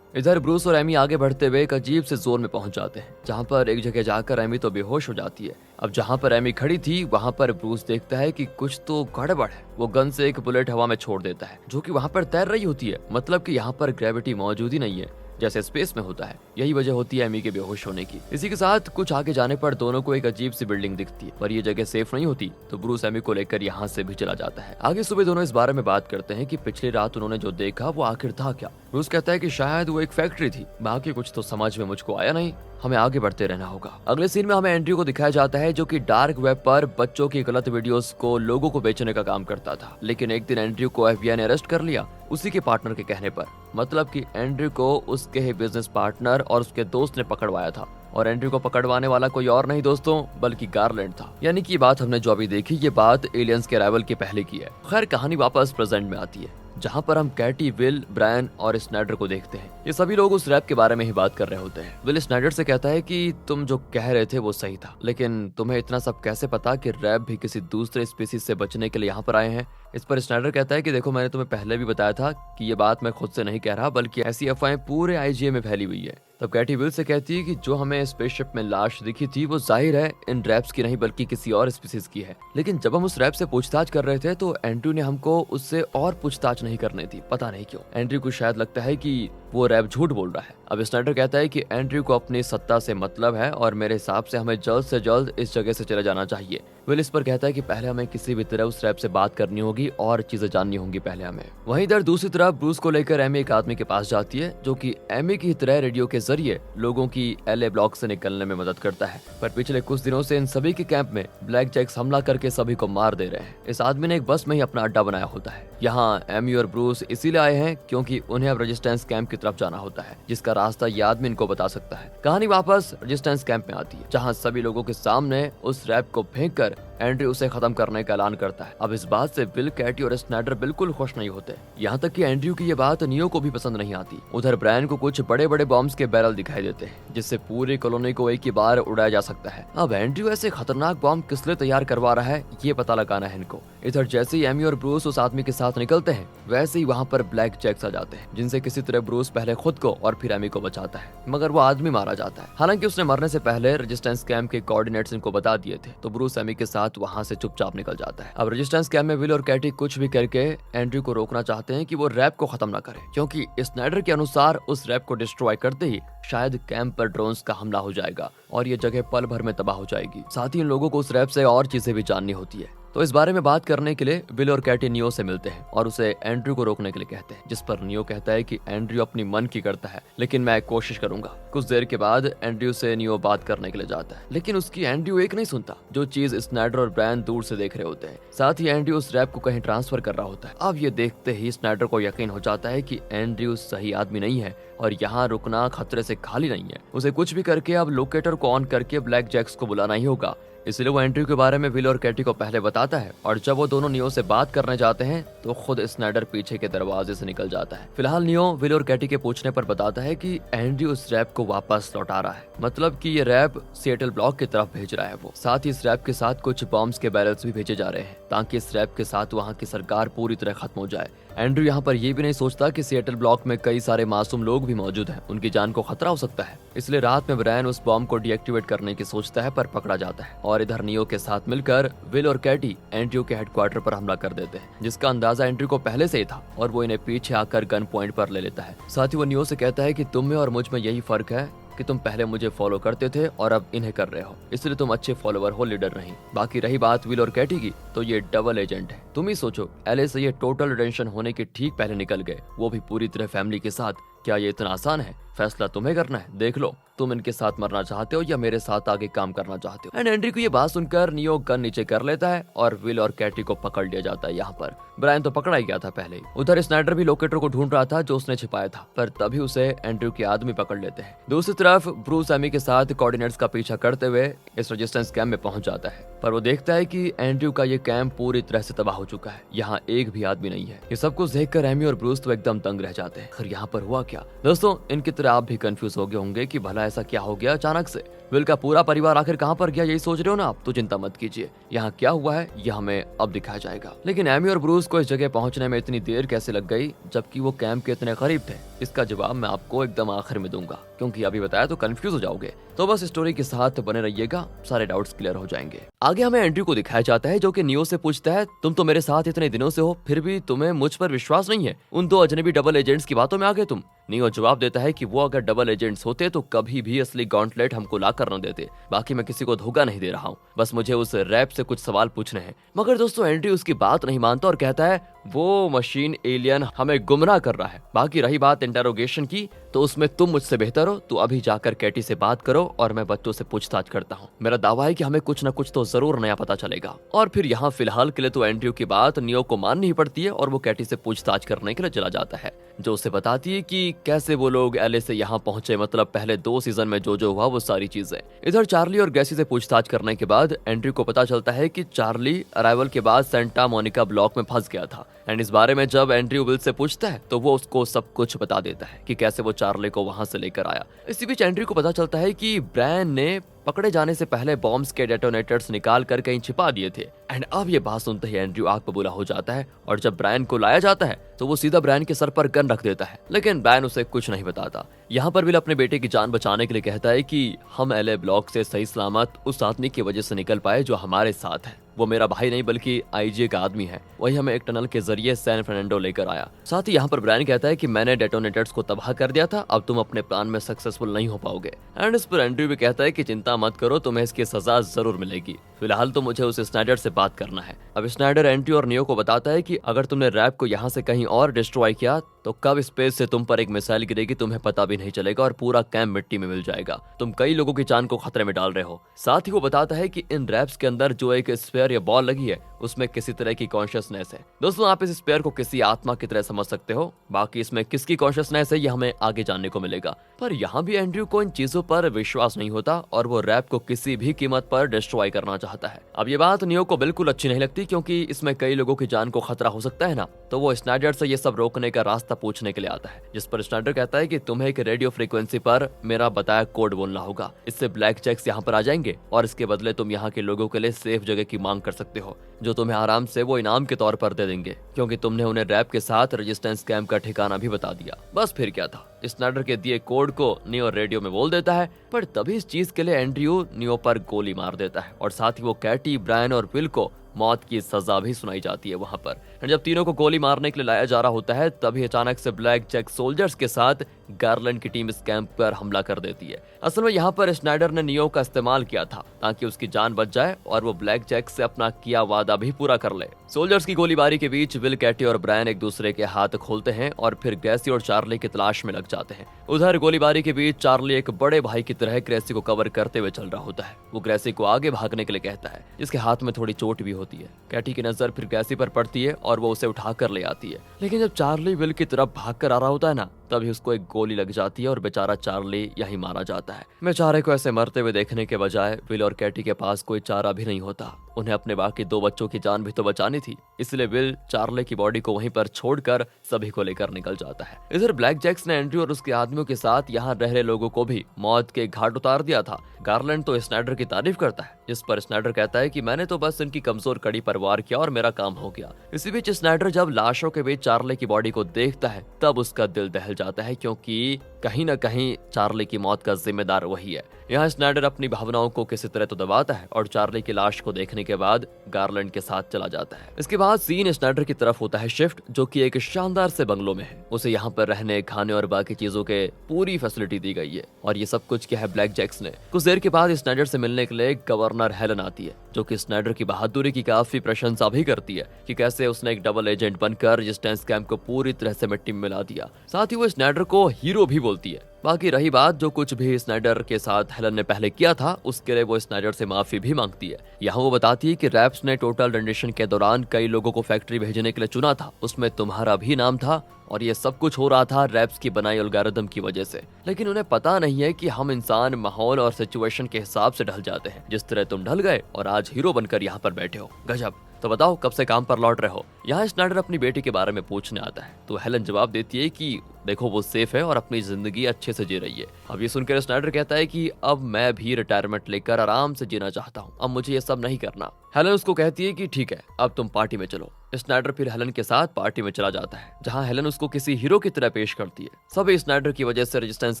इधर ब्रूस और एमी आगे बढ़ते हुए एक अजीब से जोन में पहुंच जाते हैं, जहां पर एक जगह जाकर एमी तो बेहोश हो जाती है। अब जहां पर एमी खड़ी थी वहां पर ब्रूस देखता है कि कुछ तो गड़बड़ है। वो गन से एक बुलेट हवा में छोड़ देता है, जो कि वहां पर तैर रही होती है। मतलब कि यहाँ पर ग्रेविटी मौजूद ही नहीं है, जैसे स्पेस में होता है। यही वजह होती है एमी के बेहोश होने की। इसी के साथ कुछ आगे जाने पर दोनों को एक अजीब सी बिल्डिंग दिखती है, पर ये जगह सेफ नहीं होती, तो ब्रूस एमी को लेकर यहाँ से भी चला जाता है। आगे सुबह दोनों इस बारे में बात करते हैं कि पिछली रात उन्होंने जो देखा वो आखिर था क्या। ब्रूस कहता है कि शायद वो एक फैक्ट्री थी, बाकी कुछ तो समझ में मुझको आया नहीं, हमें आगे बढ़ते रहना होगा। अगले सीन में हमें एंड्रयू को दिखाया जाता है, जो कि डार्क वेब पर बच्चों की गलत वीडियोस को लोगों को बेचने का काम करता था। लेकिन एक दिन एंड्रयू को एफबीआई ने अरेस्ट कर लिया, उसी के पार्टनर के कहने पर। मतलब कि एंड्रयू को उसके ही बिजनेस पार्टनर और उसके दोस्त ने पकड़वाया था, और एंड्रयू को पकड़वाने वाला कोई और नहीं दोस्तों, बल्कि गारलैंड था। यानी कि बात हमने जो अभी देखी, ये बात एलियंस के अराइवल के पहले की है। खैर कहानी वापस प्रेजेंट में आती है, जहाँ पर हम कैटी, विल, ब्रायन और स्नाइडर को देखते हैं। ये सभी लोग उस रैप के बारे में ही बात कर रहे होते हैं। विल स्नाइडर से कहता है कि तुम जो कह रहे थे वो सही था, लेकिन तुम्हें इतना सब कैसे पता कि रैप भी किसी दूसरे स्पीसीज से बचने के लिए यहाँ पर आए हैं। इस पर स्नाइडर कहता है कि देखो, मैंने तुम्हें पहले भी बताया था कि ये बात मैं खुद से नहीं कह रहा, बल्कि ऐसी अफवाहें पूरे आईजीए में फैली हुई है। तब कैटी विल से कहती है कि जो हमें स्पेसशिप में लाश दिखी थी वो जाहिर है इन रैप्स की नहीं, बल्कि किसी और स्पीसीज की है। लेकिन जब हम उस रैप से पूछताछ कर रहे थे तो एंड्रयू ने हमको उससे और पूछताछ नहीं करनी थी, पता नहीं क्यों। एंड्रयू को शायद लगता है कि वो रैप झूठ बोल रहा है। अब स्नाइडर कहता है कि एंड्रयू को अपनी सत्ता से मतलब है, और मेरे हिसाब से हमें जल्द से जल्द इस जगह से चले जाना चाहिए। विल इस पर कहता है कि पहले हमें किसी भी तरह उस रैप से बात करनी होगी और चीजें जाननी होंगी पहले हमें। वहीं इधर दूसरी तरफ ब्रूस को लेकर एमी एक आदमी के पास जाती है, जो कि एमी की तरह रेडियो के जरिए लोगों की एलए ब्लॉक से निकलने में मदद करता है। पर पिछले कुछ दिनों से इन सभी के कैंप में ब्लैक जैक्स हमला करके सभी को मार दे रहे हैं। इस आदमी ने एक बस में ही अपना अड्डा बनाया होता है। यहाँ एमी और ब्रूस इसीलिए आए हैं क्योंकि उन्हें अब रेजिस्टेंस कैंप की तरफ जाना होता है, जिसका रास्ता ये आदमी इनको बता सकता है। कहानी वापस रेजिस्टेंस कैंप में आती है, जहाँ सभी लोगों के सामने उस रैप को फेंक कर एंड्रयू उसे खत्म करने का ऐलान करता है। अब इस बात से विल, कैटी और स्नाइडर बिल्कुल खुश नहीं होते। यहाँ तक कि एंड्रयू की ये बात नियो को भी पसंद नहीं आती। उधर ब्रायन को कुछ बड़े बड़े बॉम्ब्स के बैरल दिखाई देते हैं, जिससे पूरी कॉलोनी को एक ही बार उड़ाया जा सकता है। अब एंड्रयू ऐसे खतरनाक बॉम्ब किस लिए तैयार करवा रहा है, ये पता लगाना है इनको। इधर जैसे ही एमी और ब्रूस उस आदमी के साथ निकलते हैं, वैसे ही वहाँ पर ब्लैक जैक्स आ जाते हैं, जिनसे किसी तरह ब्रूस पहले खुद को और फिर एमी को बचाता है, मगर वो आदमी मारा जाता है। हालांकि उसने मरने से पहले रेजिस्टेंस कैंप के कोऑर्डिनेट्स इनको बता दिए थे, तो ब्रूस एमी के साथ वहाँ से चुपचाप निकल जाता है। अब रेजिस्टेंस कैंप में विल और कैटी कुछ भी करके एंड्रयू को रोकना चाहते हैं कि वो रैप को खत्म ना करे, क्योंकि स्नाइडर के अनुसार उस रैप को डिस्ट्रॉय करते ही शायद कैंप पर ड्रोन्स का हमला हो जाएगा और ये जगह पल भर में तबाह हो जाएगी। साथ ही इन लोगों को उस रैप से और चीजें भी जाननी होती है। तो इस बारे में बात करने के लिए विल और कैटी नियो से मिलते हैं और उसे एंड्रयू को रोकने के लिए कहते हैं, जिस पर नियो कहता है कि एंड्रयू अपनी मन की करता है, लेकिन मैं कोशिश करूंगा। कुछ देर के बाद एंड्रयू से नियो बात करने के लिए जाता है, लेकिन उसकी एंड्रयू एक नहीं सुनता, जो चीज स्नाइडर और ब्रायन दूर से देख रहे होते हैं। साथ ही एंड्रयू उस रैप को कहीं ट्रांसफर कर रहा होता है। अब ये देखते ही स्नाइडर को यकीन हो जाता है कि एंड्रयू सही आदमी नहीं है और यहाँ रुकना खतरे से खाली नहीं है। उसे कुछ भी करके अब लोकेटर को ऑन करके ब्लैक जैक्स को बुलाना ही होगा। इसलिए वो एंड्रयू के बारे में विल और कैटी को पहले बताता है, और जब वो दोनों नियो से बात करने जाते हैं तो खुद स्नाइडर पीछे के दरवाजे से निकल जाता है। फिलहाल नियो विल और कैटी के पूछने पर बताता है कि एंड्रयू उस रैप को वापस लौटा रहा है, मतलब कि ये रैप सिएटल ब्लॉक की तरफ भेज रहा है वो। साथ ही इस रैप के साथ कुछ बॉम्ब्स के बैरल्स भी भेजे जा रहे हैं, ताकि इस रैप के साथ वहाँ की सरकार पूरी तरह खत्म हो जाए। एंड्रयू यहाँ पर ये भी नहीं सोचता कि सिएटल ब्लॉक में कई सारे मासूम लोग भी मौजूद हैं, उनकी जान को खतरा हो सकता है। इसलिए रात में ब्रायन उस बॉम्ब को डीएक्टिवेट करने की सोचता है, पर पकड़ा जाता है। और इधर नियो के साथ मिलकर विल और कैटी एंड्रयू के हेडक्वार्टर पर हमला कर देते हैं, जिसका अंदाजा एंड्रयू को पहले से ही था, और वो इन्हें पीछे आकर गन पॉइंट पर ले लेता है। साथ ही वो नियो से कहता है कि तुम में और मुझ में यही फर्क है कि तुम पहले मुझे फॉलो करते थे और अब इन्हें कर रहे हो, इसलिए तुम अच्छे फॉलोवर हो, लीडर नहीं। बाकी रही बात विल और कैटी की, तो ये डबल एजेंट है। तुम ही सोचो, एलए से ये टोटल रिटेंशन होने के ठीक पहले निकल गए, वो भी पूरी तरह फैमिली के साथ। क्या ये इतना आसान है? फैसला तुम्हें करना है, देख लो तुम इनके साथ मरना चाहते हो या मेरे साथ आगे काम करना चाहते हो। एंड एंड्रयू को ये बात सुनकर नियो गन नीचे कर लेता है और विल और कैटी को पकड़ लिया जाता है। यहाँ पर ब्रायन तो पकड़ा ही गया था पहले ही। उधर स्नाइडर भी लोकेटर को ढूंढ रहा था जो उसने छिपाया था, पर तभी उसे एंड्रयू के आदमी पकड़ लेते हैं। दूसरी तरफ ब्रूस एमी के साथ कोऑर्डिनेट्स का पीछा करते हुए इस रेजिस्टेंस कैंप में पहुंच जाता है, पर वो देखता है कि एंड्रयू का ये कैंप पूरी तरह से तबाह हो चुका है, यहाँ एक भी आदमी नहीं है। ये सब कुछ देखकर एमी और ब्रूस तो एकदम दंग रह जाते हैं। यहाँ पर हुआ क्या? दोस्तों, इनकी तरह आप भी कंफ्यूज हो गए होंगे कि भला ऐसा क्या हो गया अचानक से, विल का पूरा परिवार आखिर कहाँ पर गया, यही सोच रहे हो ना आप? तो चिंता मत कीजिए, यहाँ क्या हुआ है यह हमें अब दिखाया जाएगा। लेकिन एमी और ब्रूस को इस जगह पहुंचने में इतनी देर कैसे लग गई जबकि वो कैंप के इतने करीब थे? इसका जवाब मैं आपको एकदम आखिर में दूंगा, क्योंकि अभी बताया तो कंफ्यूज हो जाओगे। तो बस स्टोरी के साथ बने रहिएगा, सारे डाउट्स क्लियर हो जाएंगे। आगे हमें एंड्रयू को दिखाया जाता है जो कि नियो से पूछता है, तुम तो मेरे साथ इतने दिनों से हो, फिर भी तुम्हें मुझ पर विश्वास नहीं है? उन दो अजनबी डबल एजेंट्स की बातों में आ गए तुम। नियो जवाब देता है कि वो अगर डबल एजेंट्स होते तो कभी भी असली गॉन्टलेट हमको ला कर न देते। बाकी मैं किसी को धोखा नहीं दे रहा हूँ, बस मुझे उस रैप से कुछ सवाल पूछने हैं। मगर दोस्तों, एंड्रयू उसकी बात नहीं मानता और कहता है वो मशीन एलियन हमें गुमराह कर रहा है। बाकी रही बात इंटेरोगेशन की, तो उसमें तुम मुझसे बेहतर हो, तो अभी जाकर कैटी से बात करो और मैं बच्चों से पूछताछ करता हूँ। मेरा दावा है कि हमें कुछ न कुछ तो जरूर नया पता चलेगा। और फिर यहाँ फिलहाल के लिए तो एंड्रयू की बात नियो को माननी ही पड़ती है और वो कैटी से पूछताछ करने के लिए चला जाता है, जो उसे बताती है कि कैसे वो लोग एलए से यहाँ पहुंचे, मतलब पहले 2 सीजन में जो हुआ वो सारी चीजें। इधर चार्ली और गैसी से पूछताछ करने के बाद एंड्रयू को पता चलता है कि चार्ली अराइवल के बाद सेंटा मोनिका ब्लॉक में फंस गया था। एंड इस बारे में जब एंड्रयू विल से पूछता है तो वो उसको सब कुछ बता देता है कि कैसे वो चार्ली को वहां से लेकर आया। इसी बीच एंड्रयू को पता चलता है कि ब्रायन ने पकड़े जाने से पहले बॉम्ब्स के डेटोनेटर्स निकाल कर कहीं छिपा दिए थे। एंड अब ये बात सुनते ही एंड्रयू आग बबूला हो जाता है और जब ब्रायन को लाया जाता है तो वो सीधा ब्रायन के सर पर गन रख देता है, लेकिन ब्रायन उसे कुछ नहीं बताता। यहाँ पर विल अपने बेटे की जान बचाने के लिए कहता है कि हम एलए ब्लॉक से सही सलामत उस आदमी की वजह से निकल पाए जो हमारे साथ है। वो मेरा भाई नहीं बल्कि आईजीए का आदमी है, वही हमें एक टनल के जरिए सैन फर्नांडो लेकर आया। साथ ही यहाँ पर ब्रायन कहता है कि मैंने डेटोनेटर्स को तबाह कर दिया था, अब तुम अपने प्लान में सक्सेसफुल नहीं हो पाओगे। एंड इस पर एंड्रयू भी कहता है कि चिंता मत करो, तुम्हें इसकी सजा जरूर मिलेगी, फिलहाल तो मुझे उस स्नाइडर से बात करना है। अब स्नाइडर एंड्रयू और नियो को बताता है कि अगर तुमने रैप को यहाँ से कहीं और डिस्ट्रॉय किया तो कब स्पेस से तुम पर एक मिसाइल गिरेगी तुम्हें पता भी नहीं चलेगा और पूरा कैंप मिट्टी में मिल जाएगा। तुम कई लोगों की जान को खतरे में डाल रहे हो। साथ ही वो बताता है कि इन रैप्स के अंदर जो एक स्फीयर या बॉल लगी है उसमें किसी तरह की कॉन्शियसनेस है। दोस्तों, आप इस स्फीयर को किसी आत्मा की तरह समझ सकते हो, बाकी इसमें किसकी कॉन्शियसनेस है ये हमें आगे जानने को मिलेगा। पर यहाँ भी एंड्रयू को इन चीजों पर विश्वास नहीं होता और वो रैप को किसी भी कीमत पर डिस्ट्रॉय करना चाहता है। अब ये बात नियो को बिल्कुल अच्छी नहीं लगती, क्योंकि इसमें कई लोगों की जान को खतरा हो सकता है ना। तो वो स्नाइडर से ये सब रोकने का रास्ता पूछने के लिए आता है, जिस पर स्नाइडर कहता है कि तुम्हें एक रेडियो फ्रीक्वेंसी पर मेरा बताया कोड बोलना होगा, इससे ब्लैक जैक्स यहाँ पर आ जाएंगे और इसके बदले तुम यहाँ के लोगों के लिए सेफ जगह की मांग कर सकते हो, जो तुम्हें आराम से वो इनाम के तौर पर दे देंगे, क्योंकि तुमने उन्हें रैप के साथ रेजिस्टेंस कैंप का ठिकाना भी बता दिया। बस फिर क्या था, स्नाइडर के दिए कोड को नियो रेडियो में बोल देता है, पर तभी इस चीज के लिए एंड्रयू नियो पर गोली मार देता है और साथ ही वो कैटी, ब्रायन और विल को मौत की सजा भी सुनाई जाती है वहां पर। जब तीनों को गोली मारने के लिए लाया जा रहा होता है तभी अचानक से ब्लैक जैक सोल्जर्स के साथ गार्लैंड की टीम इस कैंप पर हमला कर देती है। असल में यहाँ पर स्नाइडर ने नियो का इस्तेमाल किया था ताकि उसकी जान बच जाए और वो ब्लैक जैक से अपना किया वादा भी पूरा कर ले। सोल्जर्स की गोलीबारी के बीच विल, कैटी और ब्रायन एक दूसरे के हाथ खोलते हैं और फिर ग्रेसी और चार्ली की तलाश में लग जाते हैं। उधर गोलीबारी के बीच चार्ली एक बड़े भाई की तरह ग्रेसी को कवर करते हुए चल रहा होता है। वो ग्रेसी को आगे भागने के लिए कहता है, जिसके हाथ में थोड़ी चोट भी होती है। कैटी की नजर फिर ग्रेसी पर पड़ती है और वो उसे उठाकर ले आती है, लेकिन जब चार्ली विल की तरफ भागकर आ रहा होता है ना, तभी उसको एक गोली लग जाती है और बेचारा चार्ली यहीं मारा जाता है। बेचारे को ऐसे मरते हुए देखने के बजाय विल और कैटी के पास कोई चारा भी नहीं होता। उन्हें अपने बाकी 2 बच्चों की जान भी तो बचानी थी, इसलिए विल चार्ली की बॉडी को वहीं पर छोड़कर सभी को लेकर निकल जाता है। इधर ब्लैक जैक्स ने एंड्रयू और उसके आदमियों के साथ यहाँ रह रहे लोगों को भी मौत के घाट उतार दिया था। गार्लैंड तो स्नाइडर की तारीफ करता है, जिस पर स्नाइडर कहता है कि मैंने तो बस इनकी कमजोर कड़ी पर वार किया और मेरा काम हो गया। इसी बीच स्नाइडर जब लाशों के बीच चार्ली की बॉडी को देखता है तब उसका दिल दहल जाता है, क्योंकि कहीं न कहीं चार्ली की मौत का जिम्मेदार वही है। यहाँ स्नाइडर अपनी भावनाओं को किसी तरह तो दबाता है और चार्ली की लाश को देखने के बाद गार्लैंड के साथ चला जाता है। इसके बाद सीन स्नाइडर की तरफ होता है शिफ्ट, जो कि एक शानदार से बंगलों में है। उसे यहाँ पर रहने, खाने और बाकी चीजों के पूरी फैसिलिटी दी गई है और ये सब कुछ क्या है ब्लैक जैक्स ने। कुछ देर के बाद स्नाइडर से मिलने के लिए गवर्नर हेलन आती है, जो कि स्नाइडर की बहादुरी की काफी प्रशंसा भी करती है कि कैसे उसने एक डबल एजेंट बनकर रेजिस्टेंस कैंप को पूरी तरह से मिट्टी में मिला दिया। साथ ही वो स्नाइडर को हीरो भी बोलती है। बाकी रही बात जो कुछ भी स्नाइडर के साथ हेलन ने पहले किया था, उसके लिए वो स्नाइडर से माफी भी मांगती है। यहाँ वो बताती है कि रैप्स ने टोटल रेंडिशन के दौरान कई लोगों को फैक्ट्री भेजने के लिए चुना था, उसमें तुम्हारा भी नाम था और ये सब कुछ हो रहा था रैप्स की बनाई एल्गोरिथम की वजह से। लेकिन उन्हें पता नहीं है कि हम इंसान माहौल और सिचुएशन के हिसाब से ढल जाते हैं। जिस तरह तुम ढल गए और आज हीरो बनकर यहाँ पर बैठे हो, गजब। तो बताओ कब से काम पर लौट रहे हो? यहाँ स्नाइडर अपनी बेटी के बारे में पूछने आता है तो हेलन जवाब देती है कि देखो वो सेफ है और अपनी जिंदगी अच्छे से जी रही है। अब ये सुनकर स्नाइडर कहता है कि अब मैं भी रिटायरमेंट लेकर आराम से जीना चाहता हूँ, अब मुझे ये सब नहीं करना। हेलन उसको कहती है कि ठीक है, अब तुम पार्टी में चलो। स्नाइडर फिर हेलन के साथ पार्टी में चला जाता है जहां हेलन उसको किसी हीरो की तरह पेश करती है। सभी स्नाइडर की वजह से रेजिस्टेंस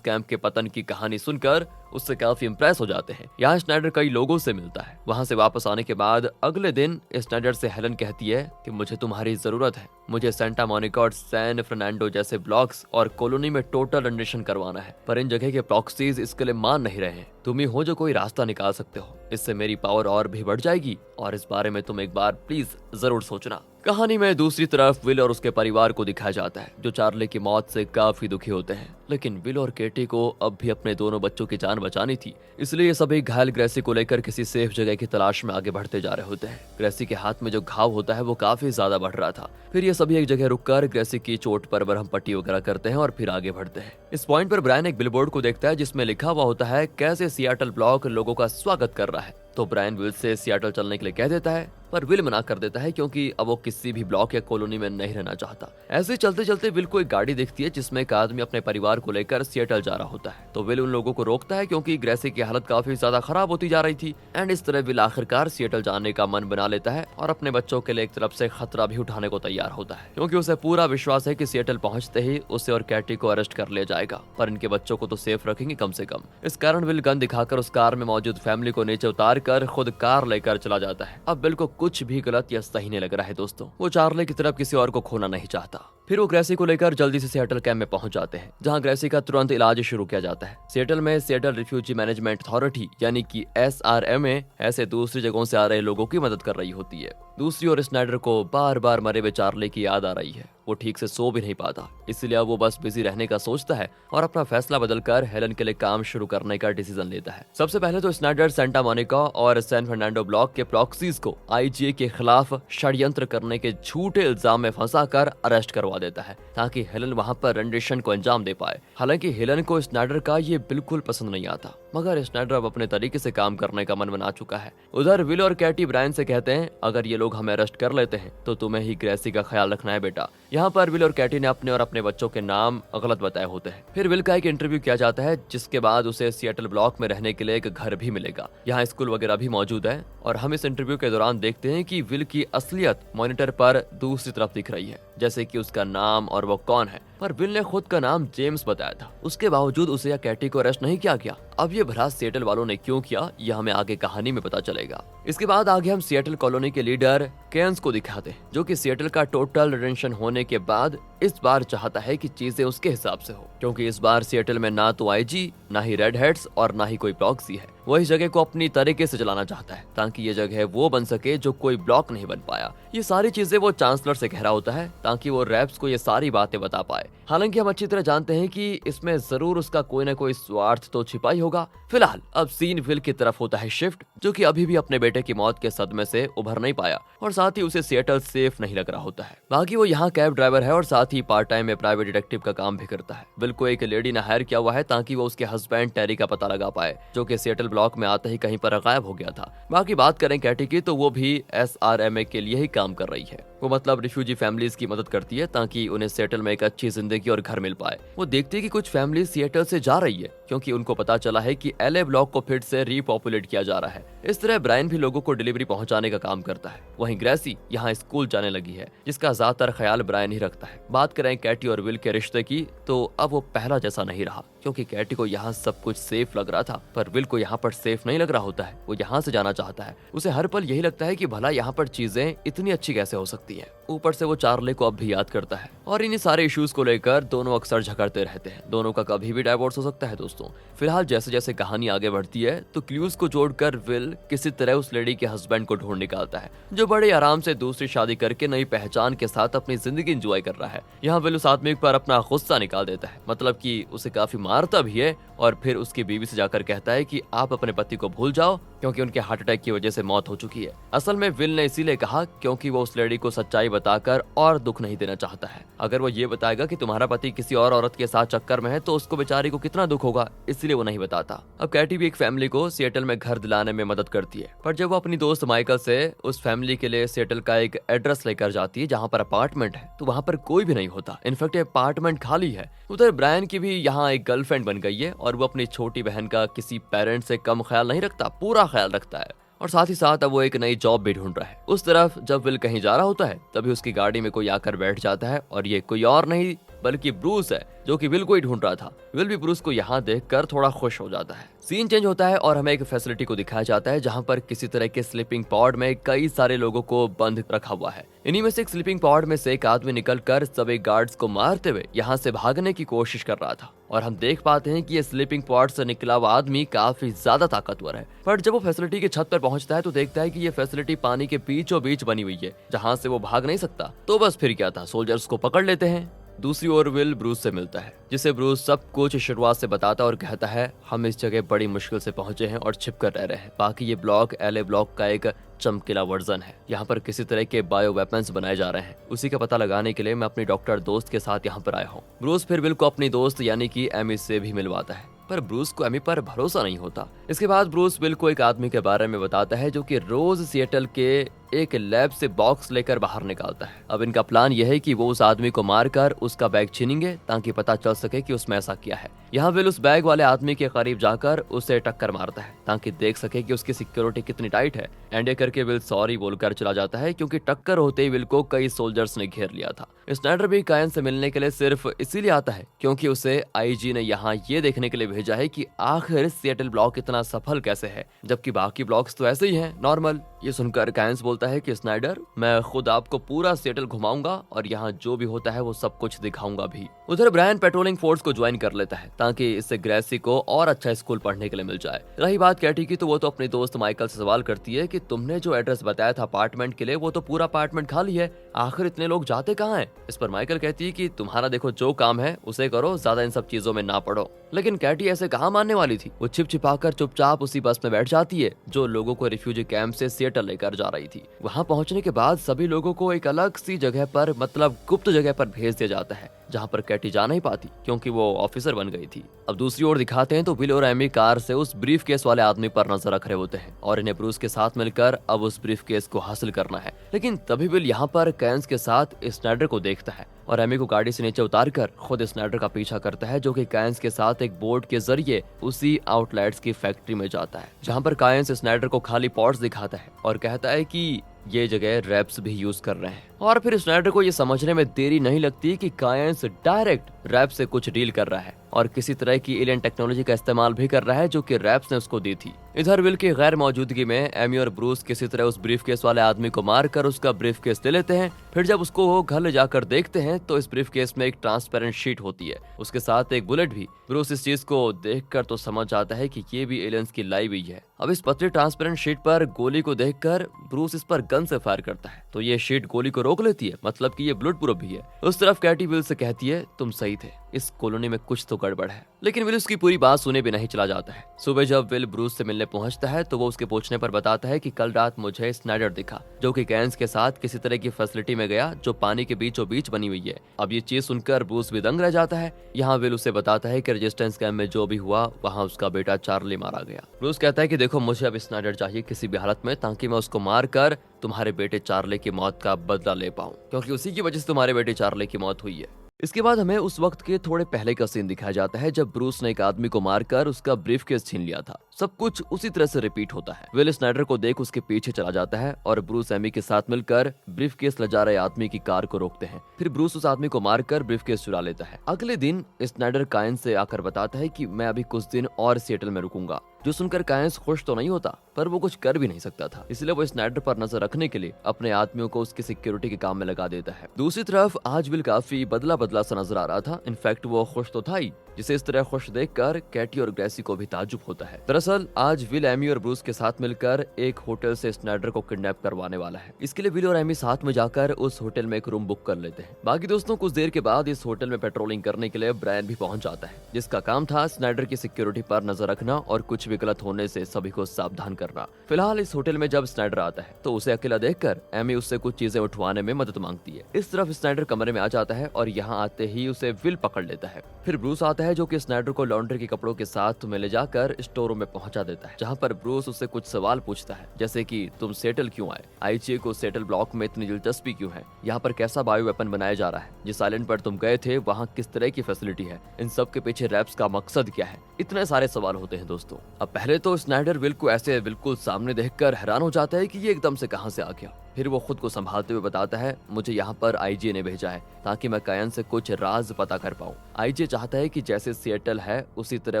कैंप के पतन की कहानी सुनकर उससे काफी इंप्रेस हो जाते हैं। यहाँ स्नाइडर कई लोगों से मिलता है। वहां से वापस आने के बाद अगले दिन स्नाइडर से हेलन कहती है कि मुझे तुम्हारी जरूरत है, मुझे सेंटा मोनिका और सैन फर्नांडो जैसे ब्लॉक्स और कॉलोनी में टोटल रेंडिशन करवाना है, पर इन जगह के प्रॉक्सीज इसके लिए मान नहीं रहे हैं। तुम ही हो जो कोई रास्ता निकाल सकते हो, इससे मेरी पावर और भी बढ़ जाएगी और इस बारे में तुम एक बार प्लीज जरूर सोचना। कहानी में दूसरी तरफ विल और उसके परिवार को दिखाया जाता है जो चार्ली की मौत से काफी दुखी होते हैं। लेकिन विल और केटी को अब भी अपने दोनों बच्चों की जान बचानी थी, इसलिए सभी घायल ग्रेसी को लेकर किसी सेफ जगह की तलाश में आगे बढ़ते जा रहे होते हैं। ग्रेसी के हाथ में जो घाव होता है वो काफी ज्यादा बढ़ रहा था। फिर ये सभी एक जगह रुककर ग्रेसी की चोट पर बरहम पट्टी वगैरह करते हैं और फिर आगे बढ़ते हैं। इस पॉइंट पर ब्रायन एक बिलबोर्ड को देखता है जिसमें लिखा हुआ होता है कैसे सियाटल ब्लॉक लोगों का स्वागत कर रहा है। तो ब्रायन विल से सियाटल चलने के लिए कह देता है, पर विल मना कर देता है क्योंकि अब वो किसी भी ब्लॉक या कॉलोनी में नहीं रहना चाहता। ऐसे चलते चलते विल को एक गाड़ी दिखती है जिसमें एक आदमी अपने परिवार को लेकर सियाटल जा रहा होता है। तो विल उन लोगों को रोकता है क्योंकि ग्रेसी की हालत काफी ज्यादा खराब होती जा रही थी। एंड इस तरह विल आखिरकार सियाटल जाने का मन बना लेता है और अपने बच्चों के लिए एक तरफ से खतरा भी उठाने को तैयार होता है क्योंकि उसे पूरा विश्वास है कि सियाटल पहुंचते ही उसे और कैटी को अरेस्ट कर लिया जाएगा, पर इनके बच्चों को तो सेफ रखेंगे कम से कम। इस कारण विल गन दिखाकर उस कार में मौजूद फैमिली को नीचे उतार कर खुद कार लेकर चला जाता है। अब बिल को कुछ भी गलत या सही नहीं लग रहा है दोस्तों, वो चार्ली की तरफ किसी और को खोना नहीं चाहता। फिर वो ग्रेसी को लेकर जल्दी से सियाटल कैंप में पहुंच जाते हैं जहां ग्रेसी का तुरंत इलाज शुरू किया जाता है। सियाटल में सियाटल रिफ्यूजी मैनेजमेंट अथॉरिटी यानी कि SRMA ऐसे दूसरी जगहों से आ रहे लोगों की मदद कर रही होती है। दूसरी ओर स्नाइडर को बार बार मरे हुए चार्ली की याद आ रही है। वो ठीक से सो भी नहीं पाता, इसलिए अब वो बस बिजी रहने का सोचता है और अपना फैसला बदलकर हेलन के लिए काम शुरू करने का डिसीजन लेता है। सबसे पहले तो स्नाइडर सेंटा मोनिका और सैन फर्नांडो ब्लॉक के प्रॉक्सीज को IGA के खिलाफ षड्यंत्र करने के झूठे इल्जाम में फंसाकर अरेस्ट करवा देता है ताकि हेलन वहां पर रेंडिशन को अंजाम दे पाए। हालांकि हेलन को स्नाइडर का ये बिल्कुल पसंद नहीं आता, मगर स्नाइडर अब अपने तरीके से काम करने का मन बना चुका है। उधर विल और कैटी ब्रायन से कहते हैं अगर ये लोग हमें अरेस्ट कर लेते हैं तो तुम्हें ही ग्रेसी का ख्याल रखना है बेटा। यहाँ पर विल और कैटी ने अपने और अपने बच्चों के नाम गलत बताए होते हैं। फिर विल का एक इंटरव्यू किया जाता है जिसके बाद उसे सियाटल ब्लॉक में रहने के लिए एक घर भी मिलेगा। यहाँ स्कूल वगैरह भी मौजूद है और हम इस इंटरव्यू के दौरान देखते हैं कि विल की असलियत मॉनिटर पर दूसरी तरफ दिख रही है, जैसे कि उसका नाम और वो कौन है। पर विल ने खुद का नाम जेम्स बताया था, उसके बावजूद उसे या कैटी को अरेस्ट नहीं किया गया। अब ये भला सियाटल वालों ने क्यों किया, यह हमें आगे कहानी में पता चलेगा। इसके बाद आगे हम सियाटल कॉलोनी के लीडर केन्स को दिखाते हैं जो कि सियाटल का टोटल रेंडिशन होने के बाद इस बार चाहता है कि चीजें उसके हिसाब से हो, क्योंकि इस बार सियाटल में ना तो IG, ना ही रेड हेड्स और ना ही कोई प्रॉक्सी है। वो इस जगह को अपनी तरीके से चलाना चाहता है ताकि ये जगह वो बन सके जो कोई ब्लॉक नहीं बन पाया। ये सारी चीजें वो चांसलर से कह रहा होता है ताकि वो रैप्स को ये सारी बातें बता पाए। हालांकि हम अच्छी तरह जानते हैं कि इसमें जरूर उसका कोई ना कोई स्वार्थ तो छिपा ही होगा। फिलहाल अब सीन विल की तरफ होता है शिफ्ट, जो कि अभी भी अपने बेटे की मौत के सदमे से उभर नहीं पाया और साथ ही उसे सियाटल सेफ नहीं लग रहा होता है। बाकी वो यहाँ कैब ड्राइवर है और साथ ही पार्ट टाइम में प्राइवेट डिटेक्टिव का काम भी करता है। विल को एक लेडी ने हायर किया हुआ है ताकि वो उसके हस्बैंड टेरी का पता लगा पाए जो कि सियाटल ब्लॉक में आते ही कहीं पर गायब हो गया था। बाकी बात करें कैटी की तो वो भी SRMA के लिए ही काम कर रही है। वो मतलब रिफ्यूजी फैमिलीज की मदद करती है ताकि उन्हें सियाटल में एक अच्छी जिंदगी और घर मिल पाए। वो देखती है कि कुछ फैमिली सियाटल से जा रही है क्योंकि उनको पता चला है कि LA ब्लॉक को फिर से रीपॉपुलेट किया जा रहा है। इस तरह ब्रायन भी लोगों को डिलीवरी पहुंचाने का काम करता है। वहीं ग्रेसी यहाँ स्कूल जाने लगी है जिसका ज्यादातर ख्याल ब्रायन ही रखता है। बात करें कैटी और विल के रिश्ते की तो अब वो पहला जैसा नहीं रहा क्योंकि कैटी को यहाँ सब कुछ सेफ लग रहा था, पर विल को यहाँ पर सेफ नहीं लग रहा होता है। वो यहाँ से जाना चाहता है, उसे हर पल यही लगता है कि भला यहाँ पर चीजें इतनी अच्छी कैसे हो सकती है। ऊपर से वो चार्ली को अब भी याद करता है और इन्हीं सारे इश्यूज को लेकर दोनों अक्सर झगड़ते रहते हैं। दोनों का कभी भी डाइवोर्स हो सकता है दोस्तों। फिलहाल जैसे जैसे कहानी आगे बढ़ती है तो क्लूज को जोड़कर विल किसी तरह उस लेडी के हस्बैंड को ढूंढ निकालता है जो बड़े आराम से दूसरी शादी करके नई पहचान के साथ अपनी जिंदगी एंजॉय कर रहा है। यहाँ विल उस आदमी पर अपना गुस्सा निकाल देता है, मतलब कि उसे काफी मारता भी है और फिर उसकी बीवी से जाकर कहता है कि आप अपने पति को भूल जाओ क्योंकि उनके हार्ट अटैक की वजह से मौत हो चुकी है। असल में विल ने इसीलिए कहा क्योंकि वो उस लेडी को सच्चाई बताकर और दुख नहीं देना चाहता है। अगर वो ये बताएगा कि तुम्हारा पति किसी और औरत के साथ चक्कर में है तो उसको बेचारी को कितना दुख होगा, इसलिए वो नहीं बताता। अब कैटी भी एक फैमिली को सिएटल में घर दिलाने में मदद करती है, पर जब वो अपनी दोस्त माइकल से उस फैमिली के लिए सिएटल का एक एड्रेस लेकर जाती है जहाँ पर अपार्टमेंट है तो वहाँ पर कोई भी नहीं होता। इनफैक्ट अपार्टमेंट खाली है। उधर ब्रायन की भी यहाँ एक गर्लफ्रेंड बन गई है और वो अपनी छोटी बहन का किसी पेरेंट से कम ख्याल नहीं रखता, पूरा ख्याल रखता है और साथ ही साथ अब वो एक नई जॉब भी ढूंढ रहा है। उस तरफ जब विल कहीं जा रहा होता है तभी उसकी गाड़ी में कोई आकर बैठ जाता है और ये कोई और नहीं बल्कि ब्रूस है जो कि विल को ही ढूंढ रहा था। विल भी ब्रूस को यहाँ देखकर थोड़ा खुश हो जाता है। सीन चेंज होता है और हमें एक फैसिलिटी को दिखाया जाता है जहाँ पर किसी तरह के स्लीपिंग पॉड में कई सारे लोगों को बंद रखा हुआ है। इन्हीं में से एक स्लीपिंग पॉड में से एक आदमी निकलकर सभी गार्ड्स को मारते हुए यहाँ से भागने की कोशिश कर रहा था और हम देख पाते हैं कि ये स्लीपिंग पॉड से निकला हुआ आदमी काफी ज्यादा ताकतवर है। पर जब वो फैसिलिटी की छत पर पहुंचता है तो देखता है कि ये फैसिलिटी पानी के बीचों बीच बनी हुई है जहाँ से वो भाग नहीं सकता। तो बस फिर क्या था, सोल्जर्स को पकड़ लेते हैं। दूसरी ओर विल ब्रूस से मिलता है जिसे ब्रूस सब कुछ शुरुआत से बताता और कहता है हम इस जगह बड़ी मुश्किल से पहुंचे हैं और छिप कर रह रहे हैं। बाकी ये ब्लॉक एलए ब्लॉक का एक चमकीला वर्जन है। यहाँ पर किसी तरह के बायो वेपन्स बनाए जा रहे हैं। उसी का पता लगाने के लिए मैं अपनी डॉक्टर दोस्त के साथ यहाँ पर आया हूँ। ब्रूस फिर विल को अपनी दोस्त यानी कि एमी से भी मिलवाता है पर ब्रूस को एमी पर भरोसा नहीं होता। इसके बाद ब्रूस विल को एक आदमी के बारे में बताता है जो कि रोज सिएटल के एक लैब से बॉक्स लेकर बाहर निकालता है। अब इनका प्लान यह है कि वो उस आदमी को मारकर उसका बैग छीनेंगे ताकि पता चल सके कि उसमें ऐसा किया है। यहाँ विल उस बैग वाले आदमी के करीब जाकर उसे टक्कर मारता है ताकि देख सके कि उसकी सिक्योरिटी कितनी टाइट है। एंड ये करके विल सॉरी बोलकर चला जाता है क्योंकि टक्कर होते ही विल को कई सोल्जर्स ने घेर लिया था। स्नाइडर भी कायन से मिलने के लिए सिर्फ इसीलिए आता है क्योंकि उसे आईजी ने यहाँ ये देखने के लिए भेजा है कि आखिर सिएटल ब्लॉक इतना सफल कैसे है जबकि बाकी ब्लॉक्स तो ऐसे ही हैं, नॉर्मल। ये सुनकर कायंस बोलता है कि स्नाइडर मैं खुद आपको पूरा सिएटल घुमाऊंगा और यहाँ जो भी होता है वो सब कुछ दिखाऊंगा भी। उधर ब्रायन पेट्रोलिंग फोर्स को ज्वाइन कर लेता है ताकि इससे ग्रेसी को और अच्छा स्कूल पढ़ने के लिए मिल जाए। रही बात कैटी की तो वो तो अपनी दोस्त माइकल से सवाल करती है कि तुमने जो एड्रेस बताया था अपार्टमेंट के लिए वो तो पूरा अपार्टमेंट खाली है, आखिर इतने लोग जाते कहाँ हैं? इस पर माइकल कहती है कि तुम्हारा देखो जो काम है उसे करो, ज्यादा इन सब चीजों में ना पड़ो। लेकिन कैटी ऐसे कहाँ मानने वाली थी। वो छिप छिपाकर चुपचाप उसी बस में बैठ जाती है जो लोगों को रिफ्यूजी कैंप से सिएटल लेकर जा रही थी। वहाँ पहुँचने के बाद सभी लोगों को एक अलग सी जगह पर, मतलब गुप्त जगह पर भेज दिया जाता है जहाँ पर कैटी जा नहीं पाती क्योंकि वो ऑफिसर बन गई थी। अब दूसरी ओर दिखाते हैं तो विल और एमी कार से उस ब्रीफ केस वाले आदमी पर नजर रख रहे होते हैं और इन्हें ब्रूस के साथ मिलकर अब उस ब्रीफ केस को हासिल करना है। लेकिन तभी विल यहाँ पर कैंस के साथ स्नाइडर को देखता है और एमी को गाड़ी से नीचे उतारकर खुद स्नाइडर का पीछा करता है जो कि कायंस के साथ एक बोट के जरिए उसी आउटलेट्स की फैक्ट्री में जाता है जहाँ पर कायंस स्नाइडर को खाली पॉट्स दिखाता है और कहता है कि ये जगह रैप्स भी यूज कर रहे हैं। और फिर स्नाइडर को ये समझने में देरी नहीं लगती कि कायंस डायरेक्ट रैप से कुछ डील कर रहा है और किसी तरह की एलियन टेक्नोलॉजी का इस्तेमाल भी कर रहा है जो कि रैप्स ने उसको दी थी। इधर विल की गैर मौजूदगी में एमी और ब्रूस किसी तरह उस ब्रीफ केस वाले आदमी को मारकर उसका ब्रीफ केस ले लेते हैं। फिर जब उसको वो घर ले जाकर देखते हैं तो इस ब्रीफ केस में एक ट्रांसपेरेंट शीट होती है, उसके साथ एक बुलेट भी। ब्रूस इस चीज को देखकर तो समझ जाता है कि ये भी एलियंस की लाई हुई है। अब इस पतली ट्रांसपेरेंट शीट पर गोली को देखकर ब्रूस इस पर गन से फायर करता है तो ये शीट गोली को रोक लेती है, मतलब कि ये बुलेट प्रूफ भी है। उस तरफ कैटी विल से कहती है तुम सही थे, इस कॉलोनी में कुछ तो गड़बड़ है। लेकिन विल उसकी पूरी बात सुने बिना ही चला जाता है। सुबह जब विल ब्रूस से मिलने पहुंचता है तो वो उसके पूछने पर बताता है कि कल रात मुझे स्नाइडर दिखा जो कि कैंस के साथ किसी तरह की फैसिलिटी में गया जो पानी के बीचों बीच बनी हुई है। अब ये चीज सुनकर ब्रूस भी दंग रह जाता है। यहाँ विल उसे बताता है कि रेजिस्टेंस कैंप में जो भी हुआ वहाँ उसका बेटा चार्ली मारा गया। ब्रूस कहता है कि देखो मुझे अब स्नाइडर चाहिए किसी भी हालत में ताकि मैं उसको मार कर तुम्हारे बेटे चार्ली की मौत का बदला ले पाऊं क्योंकि उसी की वजह से तुम्हारे बेटे चार्ली की मौत हुई है। इसके बाद हमें उस वक्त के थोड़े पहले का सीन दिखाया जाता है जब ब्रूस ने एक आदमी को मारकर उसका ब्रीफकेस छीन लिया था। सब कुछ उसी तरह से रिपीट होता है। विल स्नाइडर को देख उसके पीछे चला जाता है और ब्रूस एमी के साथ मिलकर ब्रीफकेस ले जा रहे आदमी की कार को रोकते हैं। फिर ब्रूस उस आदमी को मारकर ब्रीफकेस चुरा लेता है। अगले दिन स्नाइडर कायन से आकर बताता है कि मैं अभी कुछ दिन और सिएटल में रुकूंगा। जो सुनकर कायंस खुश तो नहीं होता, पर वो कुछ कर भी नहीं सकता था, इसलिए वो स्नाइडर पर नजर रखने के लिए अपने आदमियों को उसकी सिक्योरिटी के काम में लगा देता है। दूसरी तरफ आज विल काफी बदला बदला सा नजर आ रहा था। इनफैक्ट वो खुश तो था ही, जिसे इस तरह खुश देखकर कैटी और ग्रेसी को भी ताज्जुब होता है। दरअसल आज विल एमी और ब्रूस के साथ मिलकर एक होटल से स्नाइडर को किडनैप करवाने वाला है। इसके लिए विल और एमी साथ में जाकर उस होटल में एक रूम बुक कर लेते हैं। बाकी दोस्तों, कुछ देर के बाद इस होटल में पेट्रोलिंग करने के लिए ब्रायन भी पहुंच जाता है, जिसका काम था स्नाइडर की सिक्योरिटी पर नजर रखना और कुछ भी गलत होने से सभी को सावधान करना। फिलहाल इस होटल में जब स्नाइडर आता है तो उसे अकेला देखकर एमी उससे कुछ चीजें उठवाने में मदद मांगती है। इस तरफ स्नाइडर कमरे में आ जाता है और यहाँ आते ही उसे विल पकड़ लेता है। फिर ब्रूस आता है जो कि स्नाइडर को लॉन्ड्री के कपड़ों के साथ में ले जाकर स्टोर रूम में पहुंचा देता है, जहाँ पर ब्रूस उससे कुछ सवाल पूछता है, जैसे कि तुम सेटल क्यों आए, आईजीए को सेटल ब्लॉक में इतनी दिलचस्पी क्यों है, यहाँ पर कैसा बायो वेपन बनाया जा रहा है, जिस आइलैंड पर तुम गए थे वहाँ किस तरह की फैसिलिटी है, इन सब के पीछे रैप्स का मकसद क्या है। इतने सारे सवाल होते हैं दोस्तों। अब पहले तो स्नाइडर विल को ऐसे बिल्कुल सामने देखकर हैरान हो जाता है कि ये एकदम से कहां से आ गया। फिर वो खुद को संभालते हुए बताता है, मुझे यहाँ पर आईजीए ने भेजा है ताकि मैं कायन से कुछ राज पता कर पाऊँ। आईजीए चाहता है कि जैसे सिएटल है उसी तरह